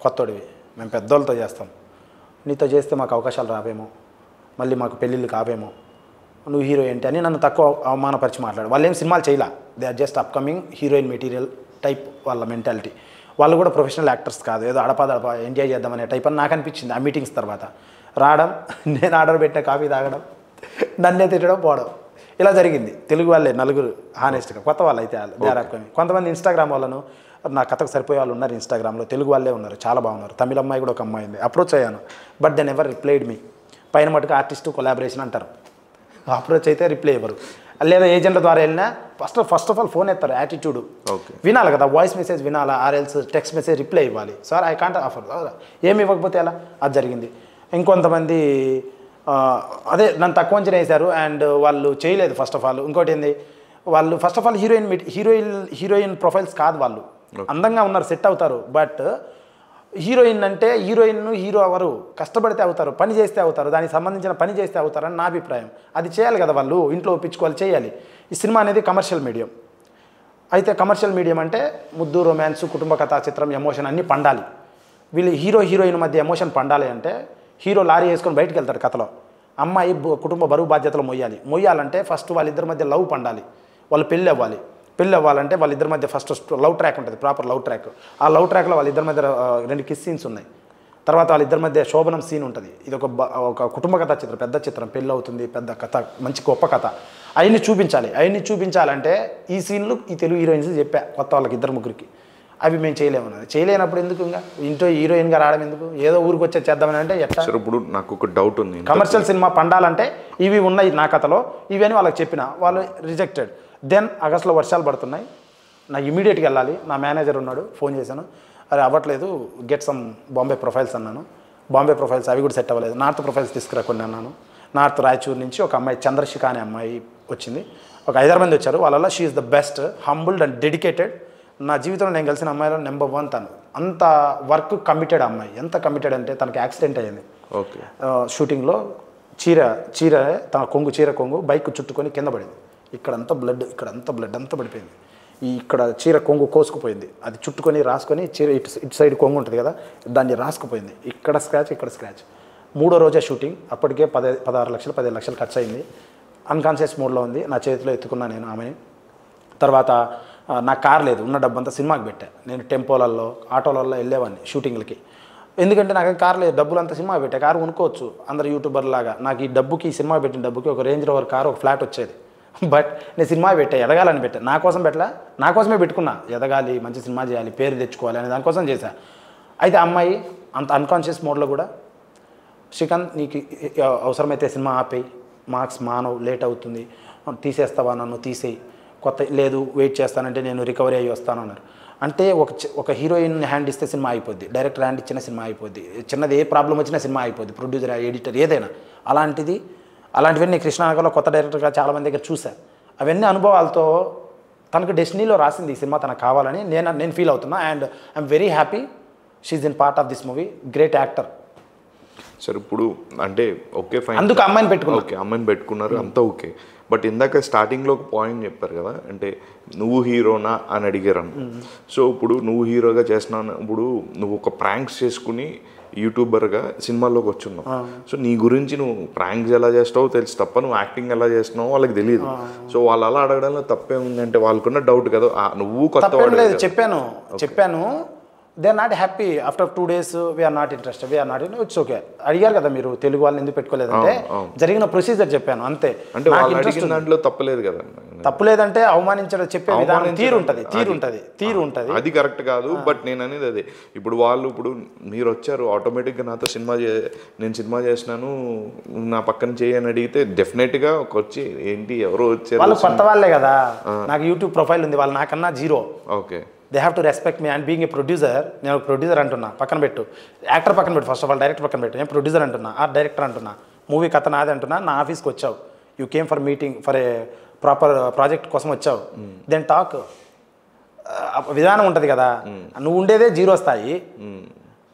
కొత్తోడివి, మేము పెద్దోళ్ళతో చేస్తాం, నీతో చేస్తే మాకు అవకాశాలు రావేమో, మళ్ళీ మాకు పెళ్ళిళ్ళు కావేమో, నువ్వు హీరో ఏంటి అని నన్ను తక్కువ అవమానపరిచి మాట్లాడు. వాళ్ళు ఏం సినిమాలు చేయలే, they are just upcoming heroine material type వాళ్ళ మెంటాలిటీ. వాళ్ళు కూడా ప్రొఫెషనల్ యాక్టర్స్ కాదు, ఏదో అడపదడప ఎంజాయ్ చేద్దామనే టైప్ అని నాకు అనిపించింది ఆ మీటింగ్స్ తర్వాత. రావడం, నేను ఆర్డర్ పెట్టిన కాఫీ తాగడం, నన్నే తిట్టడం, పోవడం, ఇలా జరిగింది. తెలుగు వాళ్ళే నలుగురు హానెస్ట్గా, కొత్త వాళ్ళు అయితే దేరాకొని. కొంతమంది ఇన్స్టాగ్రామ్ వాళ్ళను, నా కథకు సరిపోయే వాళ్ళు ఉన్నారు ఇన్స్టాగ్రామ్లో, తెలుగు వాళ్ళే ఉన్నారు, చాలా బాగున్నారు. తమిళ అమ్మాయి కూడా ఒక అమ్మాయి ఉంది, అప్రోచ్ అయ్యాను. బట్ దెన్ ఎవర్ రిప్లైడ్ మీ. పైన మటుకు ఆర్టిస్టు కొలాబరేషన్ అంటారు, అప్రోచ్ అయితే రిప్లై ఇవ్వరు. లేదా ఏజెంట్ల ద్వారా వెళ్ళినా ఫస్ట్ ఆఫ్ ఆల్ ఫోన్ ఎత్తారు. యాటిట్యూడ్ వినాలి కదా, వాయిస్ మెసేజ్ వినాలా, ఆర్ఎల్స్ టెక్స్ట్ మెసేజ్ రిప్లై ఇవ్వాలి. సార్ ఐ కాంట్ ఆఫర్, ఏమి ఇవ్వకపోతే ఎలా, అది జరిగింది. ఇంకొంతమంది అదే నన్ను తక్కువ అంచనా వేశారు అండ్ వాళ్ళు చేయలేదు. ఫస్ట్ ఆఫ్ ఆల్ ఇంకోటి ఏంది, వాళ్ళు first of all heroine profiles కాదు, వాళ్ళు అందంగా ఉన్నారు, సెట్ అవుతారు. బట్ హీరోయిన్ అంటే హీరో అవరు, కష్టపడితే అవుతారు, పని చేస్తే అవుతారు, దానికి సంబంధించిన పని చేస్తే అవుతారని నా అభిప్రాయం. అది చేయాలి కదా, వాళ్ళు ఇంట్లో ఒప్పించుకోవాలి, చేయాలి. ఈ సినిమా అనేది కమర్షియల్ మీడియం. అయితే కమర్షియల్ మీడియం అంటే ముద్దు, రొమాన్స్, కుటుంబ కథా చిత్రం, ఎమోషన్ అన్నీ పండాలి. వీళ్ళు హీరోయిన్ మధ్య ఎమోషన్ పండాలి అంటే హీరో లారీ వేసుకొని బయటకు వెళ్తాడు కథలో, అమ్మాయి కుటుంబ బరువు బాధ్యతలు మొయ్యాలంటే ఫస్ట్ వాళ్ళిద్దరి మధ్య లవ్ పండాలి, వాళ్ళు పెళ్ళి అవ్వాలంటే వాళ్ళిద్దరి మధ్య ఫస్ట్ లవ్ ట్రాక్ ఉంటుంది, ప్రాపర్ లవ్ ట్రాక్. ఆ లవ్ ట్రాక్లో వాళ్ళిద్దరి మధ్య 2 కిస్ సీన్స్ ఉన్నాయి. తర్వాత వాళ్ళిద్దరి మధ్య శోభనం సీన్ ఉంటుంది. ఇది ఒక కుటుంబ కథా చిత్రం, పెద్ద చిత్రం, పెళ్ళి అవుతుంది, పెద్ద కథ, మంచి గొప్ప కథ. అవన్నీ చూపించాలంటే ఈ సీన్లు ఈ తెలుగు హీరోయిన్స్ చెప్పా కొత్త వాళ్ళకి 2-3కి. అవి మేము చేయలేమన్నది. చేయలేనప్పుడు ఎందుకు ఇంకా ఇంట్లో హీరోయిన్గా రావడం ఎందుకు, ఏదో ఊరికి వచ్చే చేద్దామని అంటే ఎట్లా. ఇప్పుడు నాకు ఒక డౌట్ ఉంది, కమర్షియల్ సినిమా పండాలంటే ఇవి ఉన్నాయి నా కథలో, ఇవి అని వాళ్ళకి చెప్పిన, వాళ్ళు రిజెక్టెడ్. దెన్ ఆగస్టులో వర్షాలు పడుతున్నాయి, నాకు ఇమీడియట్గా వెళ్ళాలి. నా మేనేజర్ ఉన్నాడు, ఫోన్ చేశాను, అరే అవ్వట్లేదు, గెట్ సమ్ బాంబే ప్రొఫైల్స్ అన్నాను. బాంబే ప్రొఫైల్స్ అవి కూడా సెట్ అవ్వలేదు, నార్త్ ప్రొఫైల్స్ తీసుకురా కొన్ని అన్నాను. నార్త్ రాయచూర్ నుంచి ఒక అమ్మాయి చంద్రశిఖ అనే అమ్మాయి వచ్చింది, ఒక 5-6 మంది వచ్చారు. వాళ్ళలో she is the best, humbled and dedicated. నా జీవితంలో నేను కలిసిన అమ్మాయిలో నెంబర్ 1 తను. అంత వర్క్ కమిటెడ్ అమ్మాయి. ఎంత కమిటెడ్ అంటే తనకి యాక్సిడెంట్ అయ్యింది షూటింగ్లో. చీర తన చీర కొంగు బైక్ చుట్టుకొని కింద పడింది. ఇక్కడంతా బ్లడ్ అంతా పడిపోయింది. ఇక్కడ చీర కొంగు కోసుకుపోయింది, అది చుట్టుకొని రాసుకొని చీర ఇటు సైడ్ కొంగు ఉంటుంది కదా, దాన్ని రాసుకుపోయింది. ఇక్కడ స్క్రాచ్. 3వ రోజే షూటింగ్. అప్పటికే 16 లక్షలు 15 లక్షలు ఖర్చు అయింది. అన్కాన్షియస్ మోడ్లో ఉంది. నా చేతిలో ఎత్తుకున్నా నేను ఆమెని. తర్వాత నాకు కార్ లేదు, ఉన్న డబ్బంతా సినిమాకి పెట్టా. నేను టెంపోలలో, ఆటోలలో వెళ్ళేవాడిని షూటింగ్లకి. ఎందుకంటే నాకు కార్ లేదు, డబ్బులంతా సినిమాకి పెట్టా. కారు కొనుక్కోవచ్చు అందరు యూట్యూబర్ లాగా. నాకు ఈ డబ్బుకి, సినిమా పెట్టిన డబ్బుకి ఒక రేంజ్ రోవర్ కారు, ఒక ఫ్లాట్ వచ్చేది. బట్ నేను సినిమా పెట్టా, ఎదగాలని పెట్టా. నా కోసం పెట్టలా, నా కోసమే పెట్టుకున్నా. ఎదగాలి, మంచి సినిమా చేయాలి, పేరు తెచ్చుకోవాలి అనే దానికోసం చేశా. అయితే అమ్మాయి అంత అన్కాన్షియస్ మోడ్లో కూడా, శ్రీకాంత్ నీకు అవసరమైతే సినిమా ఆపేయి, మార్క్స్ మానవ్, లేట్ అవుతుంది, తీసేస్తావా, నన్ను తీసేయి, లేదు వెయిట్ చేస్తానంటే నేను రికవరీ అయ్యి వస్తాను అన్నారు. అంటే ఒక హీరోయిన్ హ్యాండ్ ఇస్తే సినిమా అయిపోద్ది, డైరెక్టర్ హ్యాండ్ ఇచ్చిన సినిమా అయిపోద్ది, చిన్నది ఏ ప్రాబ్లం వచ్చినా సినిమా అయిపోద్ది, ప్రొడ్యూసర్, ఎడిటర్ ఏదైనా. అలాంటివన్నీ కృష్ణానగర్లో కొత్త డైరెక్టర్గా చాలామంది దగ్గర చూసా. అవన్నీ అనుభవాలతో తనకు డెస్టినీలో రాసింది ఈ సినిమా తనకు కావాలని నేను ఫీల్ అవుతున్నా. And I'm very happy she in part of this movie. Great actor. Sir ఇప్పుడు అంటే ఓకే ఫైన్, అందుకు అమ్మాయిని పెట్టుకున్నారు. ఓకే, అమ్మాయిని పెట్టుకున్నారు, అంతా ఓకే. బట్ ఇందాక స్టార్టింగ్లో ఒక పాయింట్ చెప్పారు కదా, అంటే నువ్వు హీరోనా అని అడిగారు. సో ఇప్పుడు నువ్వు హీరోగా చేస్తున్నావు, ఇప్పుడు నువ్వు ఒక ప్రాంక్స్ చేసుకుని యూట్యూబర్గా సినిమాల్లోకి వచ్చున్నావు. సో నీ గురించి నువ్వు ప్రాంక్స్ ఎలా చేస్తావో తెలుసు తప్ప నువ్వు యాక్టింగ్ ఎలా చేస్తున్నావో వాళ్ళకి తెలియదు. సో వాళ్ళు అలా అడగడంలో తప్పే ఉంది అంటే వాళ్ళకున్న డౌట్ కదా, నువ్వు కొత్త లేదు. చెప్పాను they are not happy. After 2 days we're not interested, it's okay. అడిగారు కదా మీరు తెలుగు వాళ్ళని ఎందుకు పెట్టుకోలేదంటే జరిగిన ప్రొసీజర్ చెప్పాను అంతే. అంటే దాంట్లో తప్పలేదు కదా. తప్పులేదంటే అవమానించడం, చెప్పే విధానం, తీరు ఉంటుంది. అది కరెక్ట్ కాదు. బట్ నేను అనేది అదే, ఇప్పుడు మీరు వచ్చారు ఆటోమేటిక్గా నాతో నేను సినిమా చేసినాను, నా పక్కన చేయని అడిగితే డెఫినెట్గా వచ్చి ఏంటి ఎవరో వచ్చారు, వాళ్ళు కొత్త వాళ్ళే కదా. నాకు యూట్యూబ్ ప్రొఫైల్ ఉంది, వాళ్ళు నాకన్నా 0. Okay, they have to respect me. And being a producer, నేను ప్రొడ్యూసర్ అంటున్నా, పక్కన పెట్టు, యాక్టర్ పక్కన పెట్టు, ఫస్ట్ ఆఫ్ ఆల్ డైరెక్టర్ పక్కన పెట్టు. నేను ప్రొడ్యూసర్ అంటున్నా, డైరెక్టర్ అంటున్నా, మూవీ కథ నాది అంటున్నా. నా ఆఫీస్కి వచ్చావు, you came for meeting, for a proper project కోసం వచ్చావు, దెన్ టాక్. విధానం ఉంటుంది కదా. నువ్వు ఉండేదే 0 స్థాయి,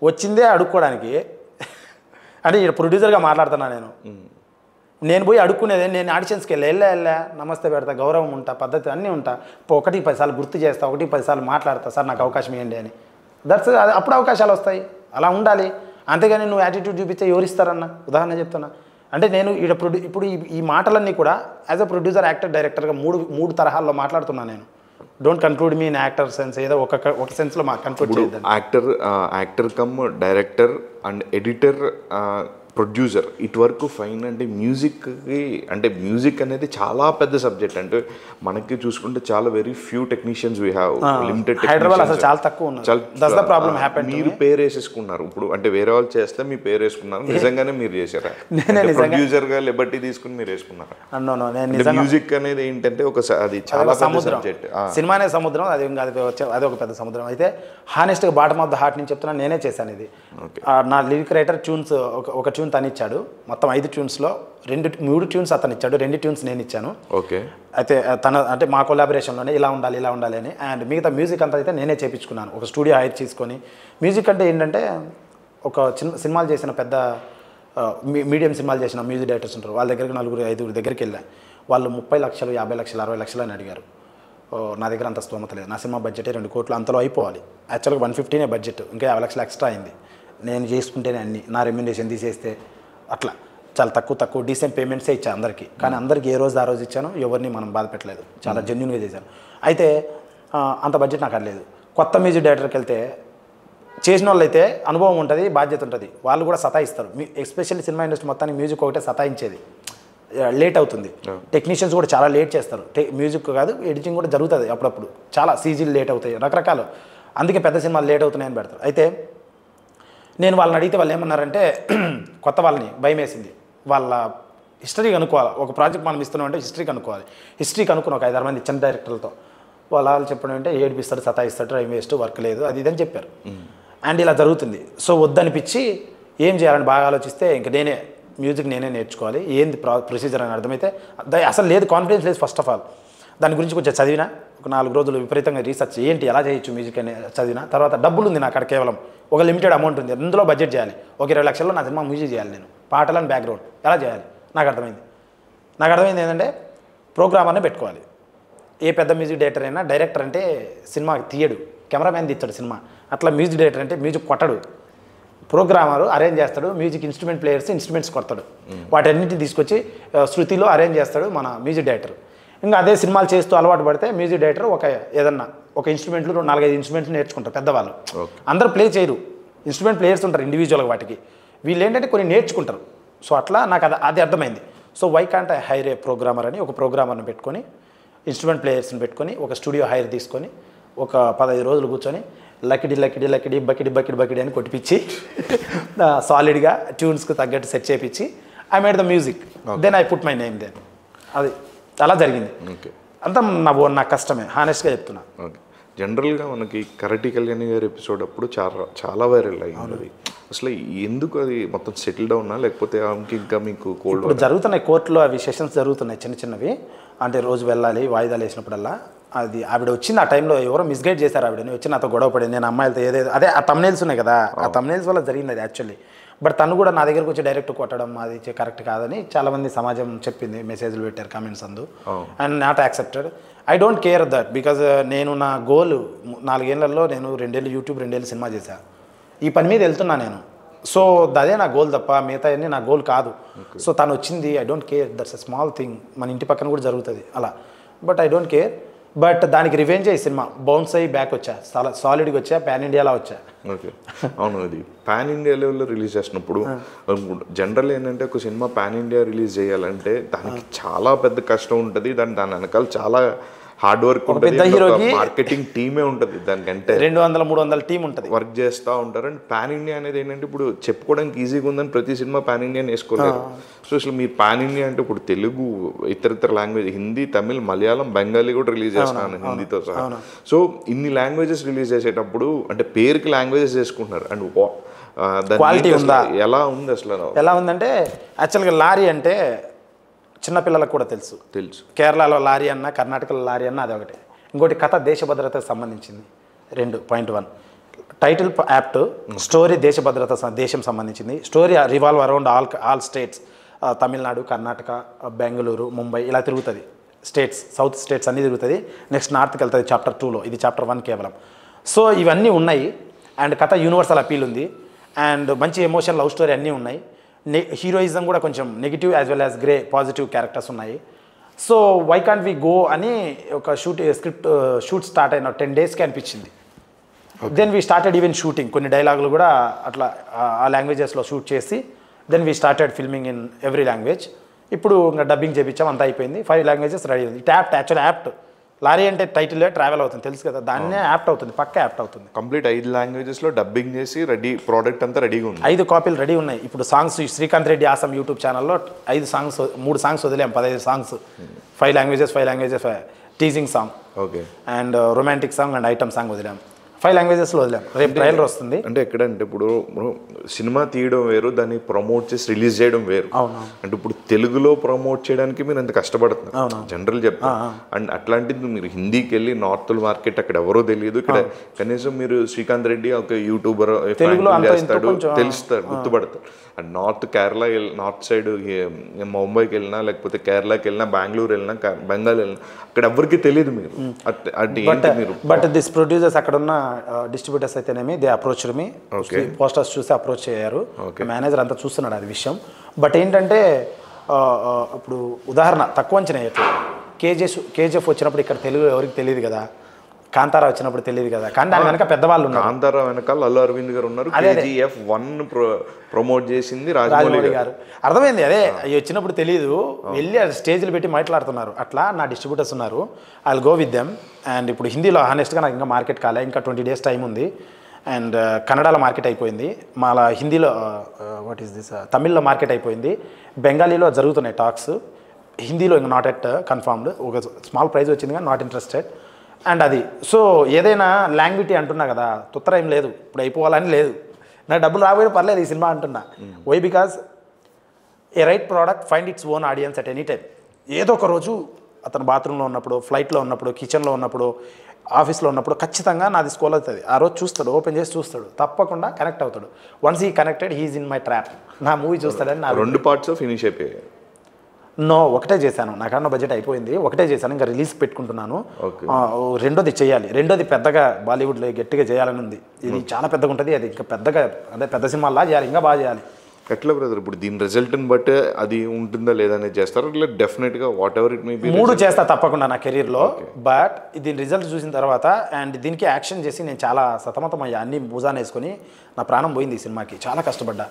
వచ్చిందే అడుక్కోవడానికి. అంటే ఇక్కడ ప్రొడ్యూసర్గా మాట్లాడుతున్నా నేను పోయి అడుక్కునేది. నేను ఆడిషన్స్కి వెళ్ళా, నమస్తే పెడతా, గౌరవం ఉంటా, పద్ధతి అన్నీ ఉంటా, 1-10 సార్లు గుర్తు చేస్తా, 1-10 సార్లు మాట్లాడతా, సార్ నాకు అవకాశం ఇవ్వండి అని. అప్పుడు అవకాశాలు వస్తాయి. అలా ఉండాలి. అంతేగాని నువ్వు యాటిట్యూడ్ చూపిస్తే ఎవరిస్తారన్న. ఉదాహరణ చెప్తున్నా. అంటే నేను ఇప్పుడు ఈ మాటలన్నీ కూడా యాజ్ అ ప్రొడ్యూసర్, యాక్టర్, డైరెక్టర్గా 3 తరహాల్లో మాట్లాడుతున్నా నేను. Don't conclude me in actor sense, ఏదో ఒక సెన్స్లో మాకు కన్క్లూడ్ చేయద్దు. Actor cum director and editor producer ఇటువరకు ఫైన్. అంటే మ్యూజిక్కి అంటే మ్యూజిక్ అనేది చాలా పెద్ద సబ్జెక్ట్. అంటే మనకి చూసుకుంటే చాలా very few technicians we have limited. Hyderabad అసలు చాలా తక్కువ ఉన్నారు. That's the problem happen. మీరు పేరు వేసేసుకున్నారు ఇప్పుడు, అంటే వేరే వాళ్ళు చేస్తే మీ పేరు వేసుకున్నారు, నిజంగానే మీరు చేశారా? ప్రొడ్యూసర్ గా లిబర్టీ తీసుకుని మీరు వేసుకున్నారా? మ్యూజిక్ అనేది ఏంటంటే అది చాలా సముద్రం, సినిమా అనే సముద్రం, అది ఒక పెద్ద సముద్రం. అయితే హానెస్ట్ గా బాటమ్ ఆఫ్ ద హార్ట్ నుంచి చెప్తున్నా, నేనే చేశాను ఇది. నా లిరిక్ రైటర్ ట్యూన్స్ ఒక ట్యూన్ తను ఇచ్చాడు, మొత్తం 5 ట్యూన్స్లో 3 ట్యూన్స్ అతను ఇచ్చాడు, 2 ట్యూన్స్ నేను ఇచ్చాను. ఓకే. అయితే అంటే మా కొలాబరేషన్లోనే ఇలా ఉండాలి అని. అండ్ మిగతా మ్యూజిక్ అంతా అయితే నేనే చేయించుకున్నాను, ఒక స్టూడియో హైర్ చేసుకొని. మ్యూజిక్ అంటే ఏంటంటే ఒక చిన్న సినిమాలు చేసిన పెద్ద మీడియం సినిమాలు చేసిన మ్యూజిక్ డైరెక్టర్స్ ఉంటారు, వాళ్ళ దగ్గరికి 4-5 దగ్గరికి వెళ్ళాను. వాళ్ళు 30 లక్షలు, 50 లక్షలు, 60 లక్షలు అని అడిగారు. నా దగ్గర అంత స్తోమత లేదు, నా సినిమా బడ్జెటే 2 కోట్లు, అంతలో అయిపోవాలి. యాక్చువల్గా 115 బడ్జెట్, ఇంకా 50 లక్షలు ఎక్స్ట్రా అయింది. నేను చేసుకుంటేనే అన్ని, నా రెమ్యునరేషన్ తీసేస్తే అట్లా చాలా తక్కువ డీసెంట్ పేమెంట్సే ఇచ్చాను అందరికీ. కానీ అందరికీ ఏ రోజు ఆ రోజు ఇచ్చాను, ఎవరిని మనం బాధ పెట్టలేదు, చాలా జెన్యున్గా చేశాను. అయితే అంత బడ్జెట్ నాకు లేదు. కొత్త మ్యూజిక్ డైరెక్టర్కి వెళ్తే చేసిన వాళ్ళు అయితే అనుభవం ఉంటుంది, బాధ్యత ఉంటుంది, వాళ్ళు కూడా సతాయిస్తారు. ఎస్పెషల్లీ సినిమా ఇండస్ట్రీ మొత్తానికి మ్యూజిక్ ఒకటే సతాయించేది, లేట్ అవుతుంది. టెక్నీషియన్స్ కూడా చాలా లేట్ చేస్తారు. మ్యూజిక్ కాదు, ఎడిటింగ్ కూడా జరుగుతుంది అప్పుడప్పుడు, చాలా సీజీలు లేట్ అవుతాయి, రకరకాలు. అందుకే పెద్ద సినిమాలు లేట్ అవుతున్నాయని పెడతారు. అయితే నేను వాళ్ళని అడిగితే వాళ్ళు ఏమన్నారంటే, కొత్త వాళ్ళని భయం వేసింది, వాళ్ళ హిస్టరీ కనుక్కోవాలి. ఒక ప్రాజెక్ట్ మనం ఇస్తున్నాం అంటే హిస్టరీ కనుక్కోవాలి. హిస్టరీ కనుక్కుని ఒక 5-6 మంది చిన్న డైరెక్టర్లతో వాళ్ళు చెప్పడం అంటే ఏడిపిస్తాడు, సతాయిస్తాడు, టైం వేస్ట్, వర్క్ లేదు, అది ఇదని చెప్పారు. అండ్ ఇలా జరుగుతుంది. సో వద్దనిపించి ఏం చేయాలని బాగా ఆలోచిస్తే ఇంక మ్యూజిక్ నేనే నేర్చుకోవాలి, ఏంది ప్రొసీజర్ అని అర్థమైతే అసలు లేదు, కాన్ఫిడెన్స్ లేదు. ఫస్ట్ ఆఫ్ ఆల్ దాని గురించి కొంచెం చదివినా, ఒక 4 రోజులు విపరీతంగా రీసెర్చ్, ఏంటి ఎలా చేయొచ్చు మ్యూజిక్ అని చదివినా. తర్వాత డబ్బులు ఉంది నాకు అక్కడ, కేవలం ఒక లిమిటెడ్ అమౌంట్ ఉంది, అందులో బడ్జెట్ చేయాలి. ఒక 20 లక్షల్లో నా సినిమా మ్యూజిక్ చేయాలి, నేను పాటలను బ్యాక్గ్రౌండ్ ఎలా చేయాలి నాకు అర్థమైంది ఏంటంటే ప్రోగ్రామర్నే పెట్టుకోవాలి. ఏ పెద్ద మ్యూజిక్ డైరెక్టర్ అయినా, డైరెక్టర్ అంటే సినిమా తీయడు, కెమెరామ్యాన్ తీస్తాడు సినిమా. అట్లా మ్యూజిక్ డైరెక్టర్ అంటే మ్యూజిక్ కొట్టడు, ప్రోగ్రామరు అరేంజ్ చేస్తాడు, మ్యూజిక్ ఇన్స్ట్రుమెంట్ ప్లేయర్స్ ఇన్స్ట్రుమెంట్స్ కొడతాడు, వాటన్నింటిని తీసుకొచ్చి శృతిలో అరేంజ్ చేస్తాడు మన మ్యూజిక్ డైరెక్టర్. ఇంకా అదే సినిమాలు చేస్తూ అలవాటు పడితే మ్యూజిక్ డైరెక్టర్ ఏదన్నా ఒక ఇన్స్ట్రుమెంట్లు 4-5 ఇన్స్ట్రుమెంట్లు నేర్చుకుంటారు పెద్దవాళ్ళు. అందరూ ప్లే చేయరు, ఇన్స్ట్రుమెంట్ ప్లేయర్స్ ఉంటారు ఇండివిజువల్గా వాటికి, వీళ్ళు ఏంటంటే కొన్ని నేర్చుకుంటారు. సో అట్లా నాకు అది అర్థమైంది. So why can't I hire a programmer అని, ఒక ప్రోగ్రామర్ని పెట్టుకొని, ఇన్స్ట్రుమెంట్ ప్లేయర్స్ని పెట్టుకొని, ఒక స్టూడియో హైర్ తీసుకొని, ఒక 15 రోజులు కూర్చొని లకిడి బకిడి అని కొట్టిపించి సాలిడ్గా ట్యూన్స్కి తగ్గట్టు సెట్ చేయించి I made the music. Then I put my name then. అది అలా జరిగింది. అంతా నా కష్టమే, హానెస్ట్గా చెప్తున్నా. జనరల్గా మనకి కరటి కళ్యాణి గారి ఎపిసోడ్ అప్పుడు చాలా వైరల్ అయ్యింది. అసలు ఎందుకు అది మొత్తం సెటిల్ డౌనా, లేకపోతే ఇంకా మీకు కోల్డ్? ఇప్పుడు జరుగుతున్నాయి కోర్టులో అవి సెషన్స్ జరుగుతున్నాయి, చిన్నవి. అంటే రోజు వెళ్ళాలి, వాయిదాలు వేసినప్పుడల్లా. అది ఆవిడ వచ్చింది ఆ టైంలో, ఎవరో మిస్గైడ్ చేశారు ఆవిడని, వచ్చి నాతో గొడవ పడింది. నేను అమ్మాయిలతో అదే ఆ తమ్నైల్స్ ఉన్నాయి కదా, ఆ తమ్నైల్స్ వల్ల జరిగింది అది యాక్చువల్లీ. బట్ తను కూడా నా దగ్గరకు వచ్చి డైరెక్ట్ కొట్టడం అది కరెక్ట్ కాదని చాలామంది సమాజం చెప్పింది, మెసేజ్లు పెట్టారు కామెంట్స్ అందు. And not accepted. I don't care that, because నేను నా గోల్ 4 ఏళ్లలో నేను 2 ఏళ్ళు యూట్యూబ్, 2 ఏళ్ళు సినిమా చేశాను. ఈ పని మీద వెళ్తున్నా నేను. సో అదే నా గోల్ తప్ప మిగతా అన్నీ నా గోల్ కాదు. సో తను వచ్చింది, I don't care, that's a small thing, మన ఇంటి పక్కన కూడా జరుగుతుంది అలా. But I don't care. But దానికి రివెంజ్ అయ్యి సినిమా బౌన్స్ అయ్యి బ్యాక్ వచ్చా, చాలా సాలిడ్గా వచ్చా, పాన్ ఇండియాలో వచ్చా. ఓకే, అవును. అది పాన్ ఇండియా లెవెల్లో రిలీజ్ చేసినప్పుడు జనరల్ ఏంటంటే ఒక సినిమా పాన్ ఇండియా రిలీజ్ చేయాలంటే దానికి చాలా పెద్ద కష్టం ఉంటుంది, దాని వెనకాల చాలా హార్డ్ వర్క్ ఉంటుంది, మార్కెటింగ్ టీమే ఉంటుంది, దానికంటే 200-300 టీం ఉంటుంది, వర్క్ చేస్తూ ఉంటారు. అండ్ పాన్ ఇండియా అనేది ఏంటంటే ఇప్పుడు చెప్పుకోవడానికి ఈజీగా ఉందని ప్రతి సినిమా పాన్ ఇండియా వేసుకోలేరు. సో అసలు మీరు పాన్ ఇండియా అంటే ఇప్పుడు తెలుగు, ఇతర లాంగ్వేజ్, హిందీ, తమిళ్, మలయాళం, బెంగాలీ కూడా రిలీజ్ చేస్తున్నాను హిందీతో సహా. సో ఇన్ని లాంగ్వేజెస్ రిలీజ్ చేసేటప్పుడు అంటే పేరుకి లాంగ్వేజెస్ చేసుకుంటున్నారు. అండ్ క్వాలిటీ ఉందా, ఎలా ఉంది అసలు? ఎలా ఉందంటే యాక్చువల్గా లారీ అంటే చిన్నపిల్లలకు కూడా తెలుసు. కేరళలో లారీ అన్న, కర్ణాటకలో లారీ అన్న, అది ఒకటి. ఇంకోటి కథ దేశ భద్రతకు సంబంధించింది. 2.1 టైటిల్ యాప్ట్, స్టోరీ దేశ భద్రత, దేశం సంబంధించింది. Story revolve around all states, Tamil Nadu, Karnataka, Bengaluru, Mumbai, ఇలా తిరుగుతుంది. స్టేట్స్, సౌత్ స్టేట్స్ అన్నీ తిరుగుతుంది. నెక్స్ట్ నార్త్కి వెళ్తుంది చాప్టర్ 2లో, ఇది చాప్టర్ 1 కేవలం. సో ఇవన్నీ ఉన్నాయి. అండ్ కథ యూనివర్సల్ అపీల్ ఉంది. అండ్ మంచి ఎమోషన్, లవ్ స్టోరీ అన్నీ ఉన్నాయి. హీరోయిజం కూడా కొంచెం negative as well as grey positive characters ఉన్నాయి. So why can't we go అని ఒక షూట్ స్టార్ట్ అయిన 10 డేస్కి అనిపించింది. Then we started even shooting, కొన్ని డైలాగులు కూడా అట్లా ఆ లాంగ్వేజెస్లో షూట్ చేసి then we started filming in every language. ఇప్పుడు ఇంకా డబ్బింగ్ చేయించాం, అంతా అయిపోయింది. 5 లాంగ్వేజెస్ రెడీ ఉంది. It actual apt. లారీ అంటే టైటిల్ ట్రావెల్ అవుతుంది తెలుసు కదా, దాన్నే యాప్ట్ అవుతుంది, పక్క యాప్ట్ అవుతుంది. కంప్లీట్ 5 లాంగ్వేజెస్లో డబ్బింగ్ చేసి రెడీ, ప్రోడక్ట్ అంతా రెడీగా ఉంది. 5 కాపీలు రెడీ ఉన్నాయి. ఇప్పుడు songs Srikanth Reddy awesome YouTube ఛానల్లో 3 సాంగ్స్ వదిలేం, 15 songs, 5 languages teasing song, okay, and romantic song and item song వదిలాం. 5 లాంగ్వేజెస్లో వదిలాం. రేపు ట్రైలర్ వస్తుంది. అంటే ఎక్కడంటే ఇప్పుడు సినిమా తీయడం వేరు, దాన్ని ప్రమోట్ చేసి రిలీజ్ చేయడం వేరు. అంటే ఇప్పుడు తెలుగులో ప్రమోట్ చేయడానికి మీరు ఎంత కష్టపడుతున్నారు జనరల్ చెప్తాను. అండ్ అట్లాంటిది మీరు హిందీకి వెళ్ళి నార్త్ మార్కెట్ అక్కడ ఎవరో తెలియదు, ఇక్కడ కనీసం మీరు శ్రీకాంత్ రెడ్డి ఒక యూట్యూబర్ చేస్తాడు, తెలుస్తాడు, గుర్తుపడతాడు. అండ్ నార్త్ సైడ్ ముంబైకి వెళ్ళినా, లేకపోతే కేరళకి వెళ్ళినా, బెంగళూరు వెళ్ళినా, బెంగాల్ వెళ్ళినా, అక్కడ ఎవరికి తెలియదు మీరు. బట్ దిస్ ప్రొడ్యూసర్స్ అక్కడ ఉన్న డిస్ట్రిబ్యూటర్స్ అయితేనేమి దే అప్రోచ్ మీ, పోస్టర్స్ చూసి అప్రోచ్ అయ్యారు. మేనేజర్ అంతా చూస్తున్నాడు అది విషయం. బట్ ఏంటంటే ఇప్పుడు ఉదాహరణ తక్కువ అంచనా వేయట్లేదు. కేజీఎఫ్ వచ్చినప్పుడు ఇక్కడ తెలుగు ఎవరికి తెలియదు కదా, కాంతారా వచ్చినప్పుడు తెలియదు కదా, కానీ దాని వెనక పెద్దవాళ్ళు ఉన్నారు. కాంతారా వెనకాల అల్లు అరవింద్ గారు ఉన్నారు. కేజీఎఫ్ 1 ప్రమోట్ చేసింది రాజమౌళి గారు. అర్థమైంది. అదే వచ్చినప్పుడు తెలియదు, వెళ్ళి స్టేజ్లు పెట్టి మాట్లాడుతున్నారు. అట్లా నా డిస్ట్రిబ్యూటర్స్ ఉన్నారు, I will go with them. And ఇప్పుడు హిందీలో హానెస్ట్గా నాకు ఇంకా మార్కెట్ కాలే, ఇంకా 20 డేస్ టైం ఉంది. అండ్ కన్నడలో మార్కెట్ అయిపోయింది, మళ్ళీ హిందీలో తమిళ్లో మార్కెట్ అయిపోయింది, బెంగాలీలో జరుగుతున్నాయి టాక్స్, హిందీలో ఇంకా నాట్ ఎట్ కన్ఫర్మ్డ్. ఒక స్మాల్ ప్రైజ్ వచ్చింది కానీ నాట్ ఇంట్రెస్టెడ్. అండ్ అది సో ఏదైనా లాంగ్విటీ అంటున్నా కదా, తుత్తర ఏం లేదు, ఇప్పుడు అయిపోవాలని లేదు, నాకు డబ్బులు రాబోయే పర్లేదు ఈ సినిమా అంటున్నా. Why because a right product find its own audience at any time. ఏదో ఒక రోజు అతను బాత్రూంలో ఉన్నప్పుడు, ఫ్లైట్లో ఉన్నప్పుడు, కిచెన్లో ఉన్నప్పుడు, ఆఫీస్లో ఉన్నప్పుడు ఖచ్చితంగా నాది స్కోల్ అవుతుంది. ఆ రోజు చూస్తాడు, ఓపెన్ చేసి చూస్తాడు, తప్పకుండా కనెక్ట్ అవుతాడు. Once he connected he's in my trap. నా మూవీ చూస్తాడని నా 2 పార్ట్స్ ఫినిష్ అయిపోయాయి. ఒకటే చేశాను, నాకన్నా బడ్జెట్ అయిపోయింది, ఒకటే చేశాను, ఇంకా రిలీజ్ పెట్టుకుంటున్నాను. రెండోది చేయాలి, రెండోది పెద్దగా బాలీవుడ్లో గట్టిగా చేయాలని ఉంది. ఇది చాలా పెద్దగా ఉంటుంది, అది ఇంకా పెద్దగా, అంటే పెద్ద సినిమాలా చేయాలి, ఇంకా బాగా చేయాలి. ఎట్లా బ్రదర్ ఇప్పుడు దీని రిజల్ట్ని బట్టి అది ఉంటుందా లేదా అనేది చేస్తారు, ఇలా డెఫినెట్గా what ever it may be 3 చేస్తా తప్పకుండా నా కెరీర్లో. బట్ దీని రిజల్ట్ చూసిన తర్వాత అండ్ దీనికి యాక్షన్ చేసి నేను చాలా సతమతమయ్యా, అన్ని భుజాన్ని వేసుకొని నా ప్రాణం పోయింది ఈ సినిమాకి, చాలా కష్టపడ్డా.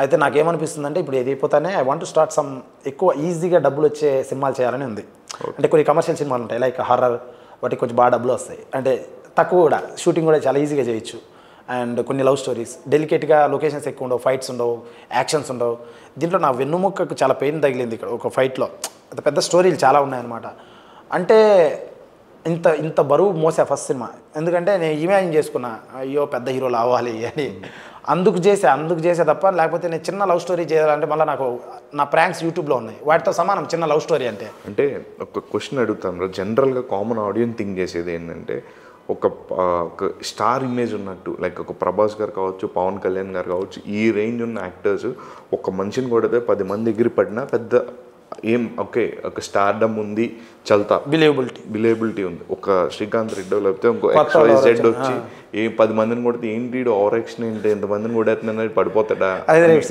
అయితే నాకేమనిపిస్తుందంటే ఇప్పుడు ఏది అయిపోతానే I want to start some ఎక్కువ ఈజీగా డబ్బులు వచ్చే సినిమాలు చేయాలని ఉంది. అంటే కొన్ని కమర్షియల్ సినిమాలు ఉంటాయి లైక్ హర్రర్, వాటికి కొంచెం బాగా డబ్బులు వస్తాయి, అంటే తక్కువ కూడా, షూటింగ్ కూడా చాలా ఈజీగా చేయొచ్చు. అండ్ కొన్ని లవ్ స్టోరీస్ డెలికేట్గా, లొకేషన్స్ ఎక్కువ ఉండవు, ఫైట్స్ ఉండవు, యాక్షన్స్ ఉండవు. దీంట్లో నా వెన్నుముక్కకు చాలా పెయిన్ తగిలింది ఇక్కడ ఒక ఫైట్లో, అంత పెద్ద స్టోరీలు చాలా ఉన్నాయన్నమాట. అంటే ఇంత బరువు మోసా ఫస్ట్ సినిమా, ఎందుకంటే నేను ఇమాజిన్ చేసుకున్నా అయ్యో పెద్ద హీరోలు అవ్వాలి అని, అందుకు చేసే తప్ప, లేకపోతే నేను చిన్న లవ్ స్టోరీ చేయాలంటే మళ్ళీ నాకు నా ప్రాంక్స్ యూట్యూబ్లో ఉన్నాయి, వాటితో సమానం చిన్న లవ్ స్టోరీ అంటే. అంటే ఒక క్వశ్చన్ అడుగుతాను, జనరల్గా కామన్ ఆడియన్స్ థింక్ చేసేది ఏంటంటే ఒక స్టార్ ఇమేజ్ ఉన్నట్టు, లైక్ ఒక ప్రభాస్ గారు కావచ్చు, పవన్ కళ్యాణ్ గారు కావచ్చు, ఈ రేంజ్ ఉన్న యాక్టర్స్ ఒక మనిషిని కొడితే 10 మంది ఎగిరి పడినా పెద్ద ఏం ఓకే, ఒక స్టార్డమ్ ఉంది, చల్తా బిలేబిలిటీ ఉంది. ఒక శ్రీకాంత్ రెడ్డి లేకపోతే ఇంకో XYZ వచ్చి 10 మందిని కొడితే ఏంటి ఓవర్ యాక్షన్ ఏంటి, ఎంతమందిని కొడేస్తున్నా పడిపోతాడా?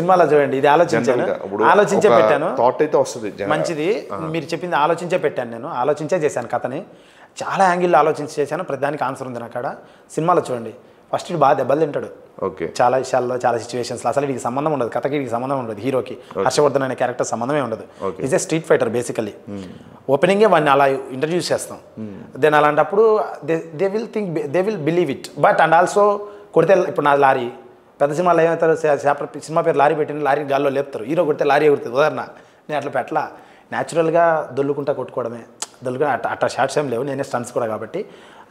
సినిమాలో చూడండి, ఇది ఆలోచించే పెట్టాను, థాట్ అయితే వస్తుంది మంచిది. మీరు చెప్పింది ఆలోచించే పెట్టాను, నేను ఆలోచించే చేశాను కథని, చాలా యాంగిల్లో ఆలోచించి చేశాను, ప్రతిదానికి ఆన్సర్ ఉంది నా కాడ. సినిమాలో చూడండి, ఫస్ట్ ఇటు బాగా దెబ్బలు తింటాడు, ఓకే, చాలా విషయాల్లో, చాలా సిచ్యువేషన్స్లో అసలు వీడికి సంబంధం ఉండదు, కథకి వీడికి సంబంధం ఉండదు, హీరోకి హర్షవర్ధన్ అనే క్యారెక్టర్ సంబంధమే ఉండదు. Is a street fighter basically. ఓపెనింగే వాడిని అలా ఇంట్రడ్యూస్ చేస్తాం. దెన్ అలాంటప్పుడు they will believe it. But and also కొడితే, ఇప్పుడు నా లారీ పెద్ద సినిమాలో ఏమవుతారు, సినిమా పేరు లారీ పెట్టిన లారీ గాల్లో లేపుతారు, హీరో కొడితే లారీ ఎగురుతుంది. ఉదాహరణ నేను అట్లా పెట్టలా, న్యాచురల్గా దొల్లుకుంటా కొట్టుకోవడమే, దొల్లుకుని అట్లా షార్ట్స్ ఏం లేవు, నేనే స్టంట్స్ కూడా. కాబట్టి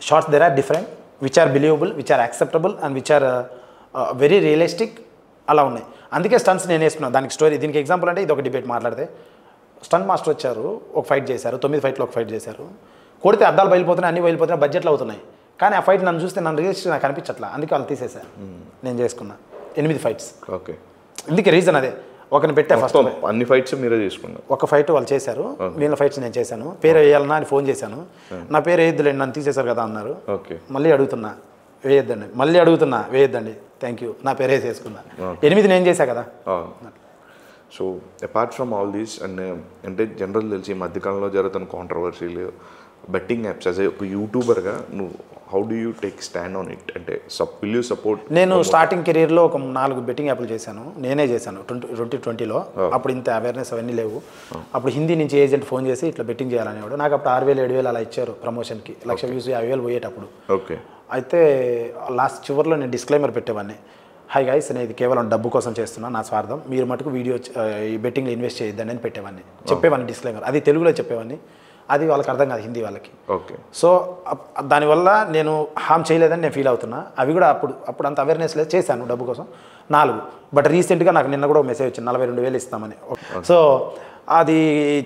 shorts there are different, which are believable, which are acceptable and which are very realistic, అలా ఉన్నాయి. అందుకే స్టంట్స్ నేను వేసుకున్నాను. దానికి స్టోరీ, దీనికి ఎగ్జాంపుల్ అంటే ఇది ఒక డిబేట్ మాట్లాడితే, స్టంట్ మాస్టర్ వచ్చారు, ఒక ఫైట్ చేశారు, 9 ఫైట్లో ఒక ఫైట్ చేశారు, కొడితే అద్దాలు బయలుపోతున్నాయి, అన్ని బయలుపోతున్నాయి, బడ్జెట్లో అవుతున్నాయి, కానీ ఆ ఫైట్ నన్ను చూస్తే నన్ను రిజిస్టర్ నాకు అనిపించట్లా, అందుకే వాళ్ళు తీసేశారు. నేను చేసుకున్నా 8 ఫైట్స్. ఓకే, ఇందుకే రీజన్ అదే, ఒకరిని పెట్టా ఫస్ట్, అన్ని ఫైట్స్ మీరే చేసుకున్నారు, ఒక ఫైట్ వాళ్ళు చేశారు, వీళ్ళ ఫైట్స్ నేను చేశాను. పేరు వేయాలన్నా అని ఫోన్ చేశాను, నా పేరు వేయద్దులేండి నన్ను తీసేశారు కదా అన్నారు. మళ్ళీ అడుగుతున్నా వేయొద్దండి, మళ్ళీ అడుగుతున్నా వేయొద్దండి, థ్యాంక్ యూ, నా పేరు వేసేసుకున్నా. 8 నేను చేశా కదా. So apart from all these and అంటే జనరల్ తెలిసి ఈ మధ్యకాలంలో జరుగుతున్న కాంట్రవర్సీలు బెట్టింగ్ యాప్స్ యాజ్ ఒక యూట్యూబర్గా నువ్వు how do you take stand on it అంటే విల్ యూ సపోర్ట్? నేను స్టార్టింగ్ కెరీర్లో ఒక 4 బెట్టింగ్ యాప్లు చేశాను, నేనే చేశాను 2020లో. అప్పుడు ఇంత అవేర్నెస్ అవన్నీ లేవు. అప్పుడు హిందీ నుంచి ఏజెంట్ ఫోన్ చేసి ఇట్లా బెట్టింగ్ చేయాలనేవాడు. నాకు అప్పుడు 6,000 7,000 అలా ఇచ్చారు ప్రమోషన్కి, 1,00,000 వ్యూస్ 50,000 పోయేటప్పుడు. ఓకే. అయితే లాస్ట్ చివరిలో నేను డిస్క్లైమర్ పెట్టేవాడిని, హై గైస్ నేను ఇది కేవలం డబ్బు కోసం చేస్తున్నా, నా స్వార్థం, మీరు మటుకు వీడియో ఈ బెట్టింగ్లో ఇన్వెస్ట్ చేయొద్దని నేను పెట్టేవాడిని, చెప్పేవాడిని డిస్క్లైమర్. అది తెలుగులో చెప్పేవాడిని, అది వాళ్ళకి అర్థం కాదు హిందీ వాళ్ళకి. ఓకే. సో దానివల్ల నేను హామ్ చేయలేదని నేను ఫీల్ అవుతున్నా. అవి కూడా అప్పుడు అంత అవేర్నెస్ లేదు, చేశాను డబ్బు కోసం 4. బట్ రీసెంట్గా నాకు నిన్న కూడా మెసేజ్ వచ్చింది 42,000 ఇస్తామని. సో అది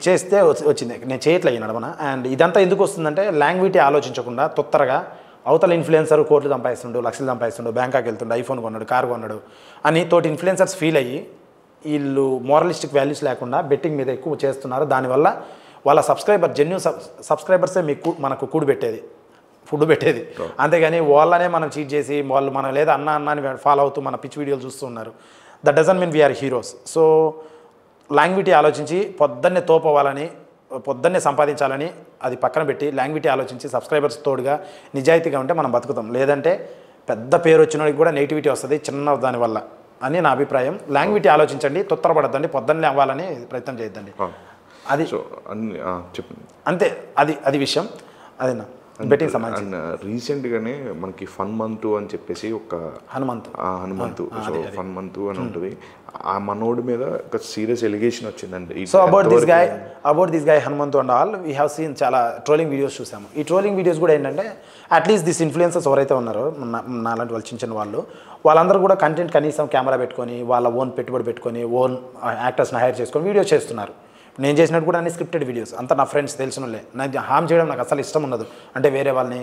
చేస్తే వచ్చింది, నేను చేయట్లేదు ఈ నడమన. అండ్ ఇదంతా ఎందుకు వస్తుందంటే లాంగ్వేజ్ ఆలోచించకుండా తొత్తరగా అవతల ఇన్ఫ్లుయెన్సర్ కోట్లు సంపాదిస్తుండు, లక్షలు సంపాదిస్తుండు, బ్యాంకాక్ వెళ్తుండు, ఐఫోన్ కొన్నాడు, కారు కొన్నాడు అని తోటి ఇన్ఫ్లుయెన్సర్స్ ఫీల్ అయ్యి వీళ్ళు మోరలిస్టిక్ వాల్యూస్ లేకుండా బెట్టింగ్ మీద ఎక్కువ చేస్తున్నారు. దానివల్ల వాళ్ళ జెన్యూన్ సబ్స్క్రైబర్సే మనకు ఫుడ్ పెట్టేది. అంతేగాని వాళ్ళనే మనం చీట్ చేసి వాళ్ళు మనం లేదా అన్న అని ఫాలో అవుతూ మన పిచ్ వీడియోలు చూస్తూ ఉన్నారు. That doesn't mean we're heroes. So language ఆలోచించి పొద్దున్నే తోపవ్వాలని, పొద్దున్నే సంపాదించాలని అది పక్కన పెట్టి లాంగ్వేజ్ ఆలోచించి సబ్స్క్రైబర్స్ తోడుగా నిజాయితీగా ఉంటే మనం బతుకుతాం. లేదంటే పెద్ద పేరు వచ్చినోడికి కూడా నెగిటివిటీ వస్తుంది చిన్న దానివల్ల అని నా అభిప్రాయం. లాంగ్వేజ్ ఆలోచించండి, తొత్తరపడద్దండి, పొద్దున్నే అవ్వాలని ప్రయత్నం చేయొద్దండి. అది చెప్పండి. అంతే, అది విషయం. అదేనా బెట్టింగ్ సంబంధించి. రీసెంట్గానే మనకి ఫన్ మంత్ అని చెప్పేసి ఒక హనుమంతు సో ఫన్ మంత్ అని ఉంటుంది. ఆ మనోడి మీద ఒక సీరియస్ ఎలిగేషన్ వచ్చిందండి. So about this guy Hanumanthu and all we have seen చాలా ట్రోలింగ్ వీడియోస్ చూసాము. ఈ ట్రోలింగ్ వీడియోస్ కూడా ఏంటంటే అట్లీస్ట్ దిస్ ఇన్ఫ్లుయెన్సర్స్ ఎవరైతే ఉన్నారో నాలాంటి వాళ్ళు చిన్న వాళ్ళందరూ కూడా కంటెంట్ కనీసం కెమెరా పెట్టుకొని వాళ్ళ ఓన్ పెట్టుబడి పెట్టుకొని ఓన్ యాక్టర్స్ని హైర్ చేసుకొని వీడియోస్ చేస్తున్నారు. నేను చేసినట్టు కూడా అన్ని స్క్రిప్టెడ్ వీడియోస్, అంతా నా ఫ్రెండ్స్ తెలిసిన వాళ్ళే. నాకు హామ్ చేయడం నాకు అసలు ఇష్టం ఉండదు, అంటే వేరే వాళ్ళని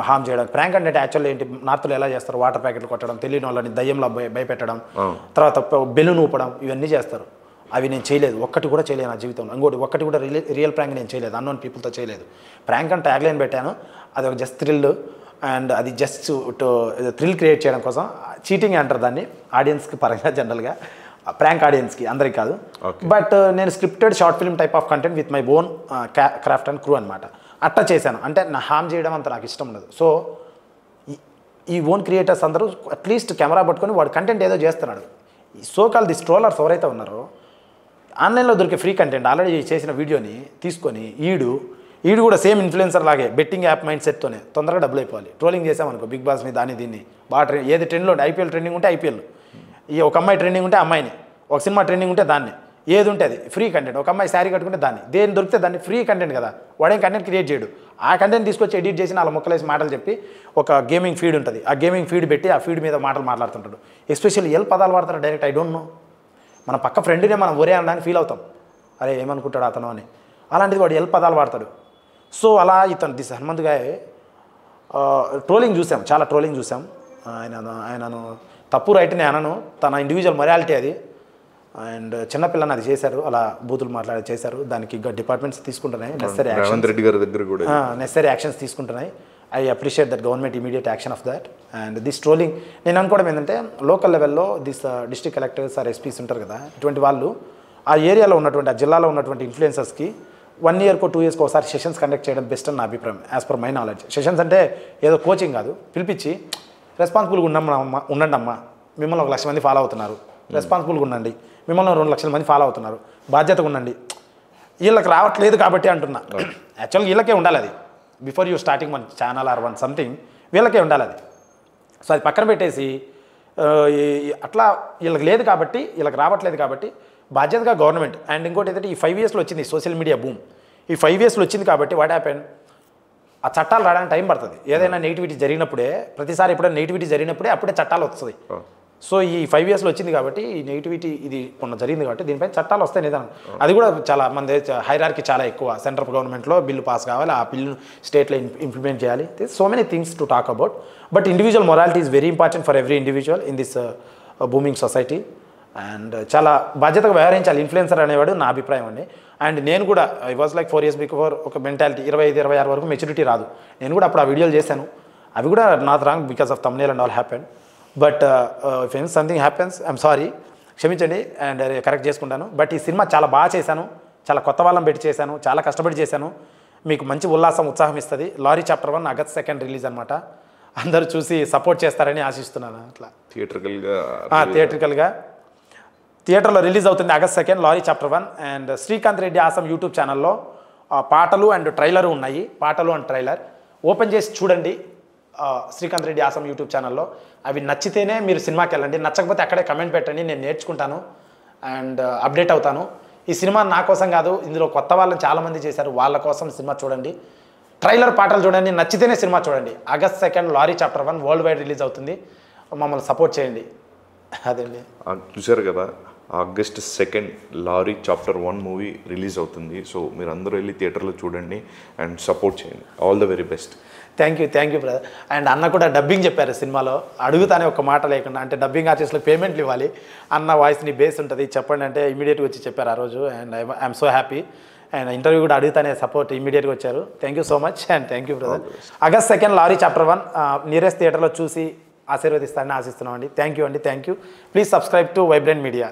హామ్ చేయడం. ప్రాంక్ అంటే యాక్చువల్లీ ఏంటి, నార్త్లో ఎలా చేస్తారు, వాటర్ ప్యాకెట్లు కొట్టడం, తెలియని వాళ్ళని దయ్యంలో భయపెట్టడం, తర్వాత బెలూన్ ఊపడం, ఇవన్నీ చేస్తారు. అవి నేను చేయలేదు, ఒక్కటి కూడా చేయలేదు నా జీవితంలో. ఇంకోటి ఒక్కటి కూడా రియల్ ప్రాంక్ నేను చేయలేదు, అన్నోన్ పీపుల్తో చేయలేదు. ప్రాంక్ అంటే ట్యాగ్లైన్ పెట్టాను, అది ఒక జస్ట్ థ్రిల్, అండ్ అది జస్ట్ థ్రిల్ క్రియేట్ చేయడం కోసం. చీటింగ్ అంటారు దాన్ని ఆడియన్స్కి పరంగా, జనరల్గా ప్రాంక్ ఆడియన్స్కి, అందరికి కాదు. బట్ నేను scripted short film type of content with my own craft and crew అనమాట. అట్లా చేశాను. అంటే నా హామ్ చేయడం అంత నాకు ఇష్టం ఉండదు. సో ఈ ఓన్ క్రియేటర్స్ అందరూ అట్లీస్ట్ కెమెరా పట్టుకొని వాడు కంటెంట్ ఏదో చేస్తున్నాడు. సో కాల్ ది ట్రోలర్స్ ఎవరైతే ఉన్నారో ఆన్లైన్లో దొరికే ఫ్రీ కంటెంట్ ఆల్రెడీ చేసిన వీడియోని తీసుకొని ఈడు కూడా సేమ్ ఇన్ఫ్లుయెన్సర్ లాగే బెట్టింగ్ యాప్ మైండ్ సెట్తోనే తొందరగా డబ్బులు అయిపోవాలి. ట్రోలింగ్ చేసామనుకో బిగ్ బాస్ మీద దాన్ని దీన్ని బాగా ఏది ట్రెండ్లో ఐపీఎల్ ట్రెండింగ్ ఉంటే ఐపీఎల్, ఒక అమ్మాయి ట్రెండింగ్ ఉంటే అమ్మాయిని, ఒక సినిమా ట్రెండింగ్ ఉంటే దాన్ని, ఏది ఉంటే అది ఫ్రీ కంటెంట్. ఒక అమ్మాయి శారీ కట్టుకుంటే దాన్ని, దేని దొరికితే దాన్ని ఫ్రీ కంటెంట్ కదా, వాడేం కంటెంట్ క్రియేట్ చేయడు. ఆ కంటెంట్ తీసుకొచ్చి ఎడిట్ చేసి నాలుగు మొక్కలేసి మాటలు చెప్పి ఒక గేమింగ్ ఫీడ్ ఉంటుంది, ఆ గేమింగ్ ఫీడ్ పెట్టి ఆ ఫీడ్ మీద మాటలు మాట్లాడుతుంటాడు. ఎస్పెషల్లీ పదాలు వాడతారు డైరెక్ట్, ఐ డోంట్ నో. మన పక్క ఫ్రెండ్నే మనం ఒరే అనడానికి ఫీల్ అవుతాం, అరే ఏమనుకుంటాడు అతను అని. అలాంటిది వాడు పదాలు వాడతాడు. సో అలా ఇతను దిస్ హనుమంత్ గాయ్ ట్రోలింగ్ చూసాం, చాలా ట్రోలింగ్ చూసాం. ఆయనను తప్పు రైట్ నేను అనను, తన ఇండివిజువల్ మొరాలిటీ అది. అండ్ చిన్నపిల్లని అది చేశారు, అలా బూతులు మాట్లాడి చేశారు. దానికి డిపార్ట్మెంట్స్ తీసుకుంటున్నాయి నెసరీ యాక్షన్స్ తీసుకుంటున్నాయి. I appreciate that government immediate action of that. And this trolling నేను అనుకోవడం ఏంటంటే లోకల్ లెవెల్లో this district collectors or SPs ఉంటారు కదా, ఇటువంటి వాళ్ళు ఆ ఏరియాలో ఉన్నటువంటి ఆ జిల్లాలో ఉన్నటువంటి ఇన్ఫ్లుయెన్సర్స్కి 1 year 2 years ఒకసారి సెషన్స్ కండక్ట్ చేయడం బెస్ట్ అని నా అభిప్రాయం, as per my knowledge. Sessions అంటే ఏదో కోచింగ్ కాదు, పిలిపించి రెస్పాన్సిబుల్గా ఉండండి అమ్మా, మిమ్మల్ని 1 లక్ష మంది ఫాలో అవుతున్నారు, రెస్పాన్సిబుల్గా ఉండండి, మిమ్మల్ని 2 లక్షల మంది ఫాలో అవుతున్నారు, బాధ్యతగా ఉండండి. వీళ్ళకి రావట్లేదు కాబట్టి అంటున్నా, యాక్చువల్గా వీళ్ళకే ఉండాలి అది. Before you starting one channel or one something వీళ్ళకే ఉండాలి అది. సో అది పక్కన పెట్టేసి అట్లా వీళ్ళకి లేదు కాబట్టి, వీళ్ళకి రావట్లేదు కాబట్టి బాధ్యతగా గవర్నమెంట్. అండ్ ఇంకోటి ఏంటంటే ఈ 5 yearsలో వచ్చింది సోషల్ మీడియా బూమ్. ఈ 5 yearsలో వచ్చింది కాబట్టి వాట్ హ్యాపెన్, ఆ చట్టాలు రావడానికి టైం పడుతుంది. ఏదైనా నెగిటివిటీ జరిగినప్పుడే, ప్రతిసారి ఎప్పుడైనా నెగిటివిటీ జరిగినప్పుడే అప్పుడే చట్టాలు వస్తుంది. సో ఈ 5 yearsలో వచ్చింది కాబట్టి ఈ నెగిటివిటీ ఇది మొన్న జరిగింది కాబట్టి దీనిపై చట్టాలు వస్తాయి నిదానం. అది కూడా చాలా మంది హైరార్కీ చాలా ఎక్కువ. సెంట్రల్ గవర్నమెంట్లో బిల్లు పాస్ కావాలి, ఆ బిల్లు స్టేట్లో ఇంప్లిమెంట్ చేయాలి. So many things to talk about. But individual morality is very important for every individual in this booming society. And చాలా బాధ్యతగా వ్యవహరించాలి ఇన్ఫ్లుయెన్సర్ అనేవాడు, నా అభిప్రాయం అండి. అండ్ నేను కూడా I was like 4 years before ఒక మెంటాలిటీ 25-26 వరకు మెచ్యూరిటీ రాదు. నేను కూడా అప్పుడు ఆ వీడియోలు చేశాను, అవి కూడా not wrong because of thumbnail and all happen. But if something happens I'm sorry, క్షమించండి అండ్ కరెక్ట్ చేసుకుంటాను. బట్ ఈ సినిమా చాలా బాగా చేశాను, చాలా కొత్త వాళ్ళని పెట్టి చేశాను, చాలా కష్టపడి చేశాను. మీకు మంచి ఉల్లాసం ఉత్సాహం ఇస్తుంది. లారీ చాప్టర్ 1 ఆగస్ట్ 2 రిలీజ్ అనమాట. అందరూ చూసి సపోర్ట్ చేస్తారని ఆశిస్తున్నాను. అట్లా థియేట్రికల్గా థియేటర్లో రిలీజ్ అవుతుంది August 2 lorry chapter 1. And Srikanth Reddy awesome YouTube ఛానల్లో పాటలు అండ్ ట్రైలర్ ఉన్నాయి. పాటలు అండ్ ట్రైలర్ ఓపెన్ చేసి చూడండి శ్రీకాంత్ రెడ్డి ఆసం యూట్యూబ్ ఛానల్లో. అవి నచ్చితేనే మీరు సినిమాకి వెళ్ళండి, నచ్చకపోతే అక్కడే కమెంట్ పెట్టండి, నేను నేర్చుకుంటాను అండ్ అప్డేట్ అవుతాను. ఈ సినిమా నా కోసం కాదు, ఇందులో కొత్త వాళ్ళని చాలామంది చేశారు, వాళ్ళ కోసం సినిమా చూడండి. ట్రైలర్ పాటలు చూడండి, నచ్చితేనే సినిమా చూడండి. August 2 lorry chapter 1 world wide release అవుతుంది. మమ్మల్ని సపోర్ట్ చేయండి. అదండి, చూసారు కదా, August 2 lorry chapter 1 movie release అవుతుంది. సో మీరు అందరూ వెళ్ళి థియేటర్లో చూడండి అండ్ సపోర్ట్ చేయండి. All the very best. Thank you brother. And అన్న కూడా డబ్బింగ్ చెప్పారు సినిమాలో, అడుగుతానే ఒక మాట లేకుండా. అంటే డబ్బింగ్ ఆర్టిస్టులకు పేమెంట్లు ఇవ్వాలి, అన్న వాయిస్ని బేస్ ఉంటుంది చెప్పండి అంటే ఇమీడియట్గా వచ్చి చెప్పారు ఆ రోజు. And I'm so happy. And interview కూడా అడుగుతానే సపోర్ట్ ఇమీడియట్గా వచ్చారు. Thank you so much and thank you brother. August 2 lorry chapter 1 nearest థియేటర్లో చూసి ఆశీర్వదిస్తారని ఆశిస్తున్నామండి. Thank you. Please subscribe to Vibrant media.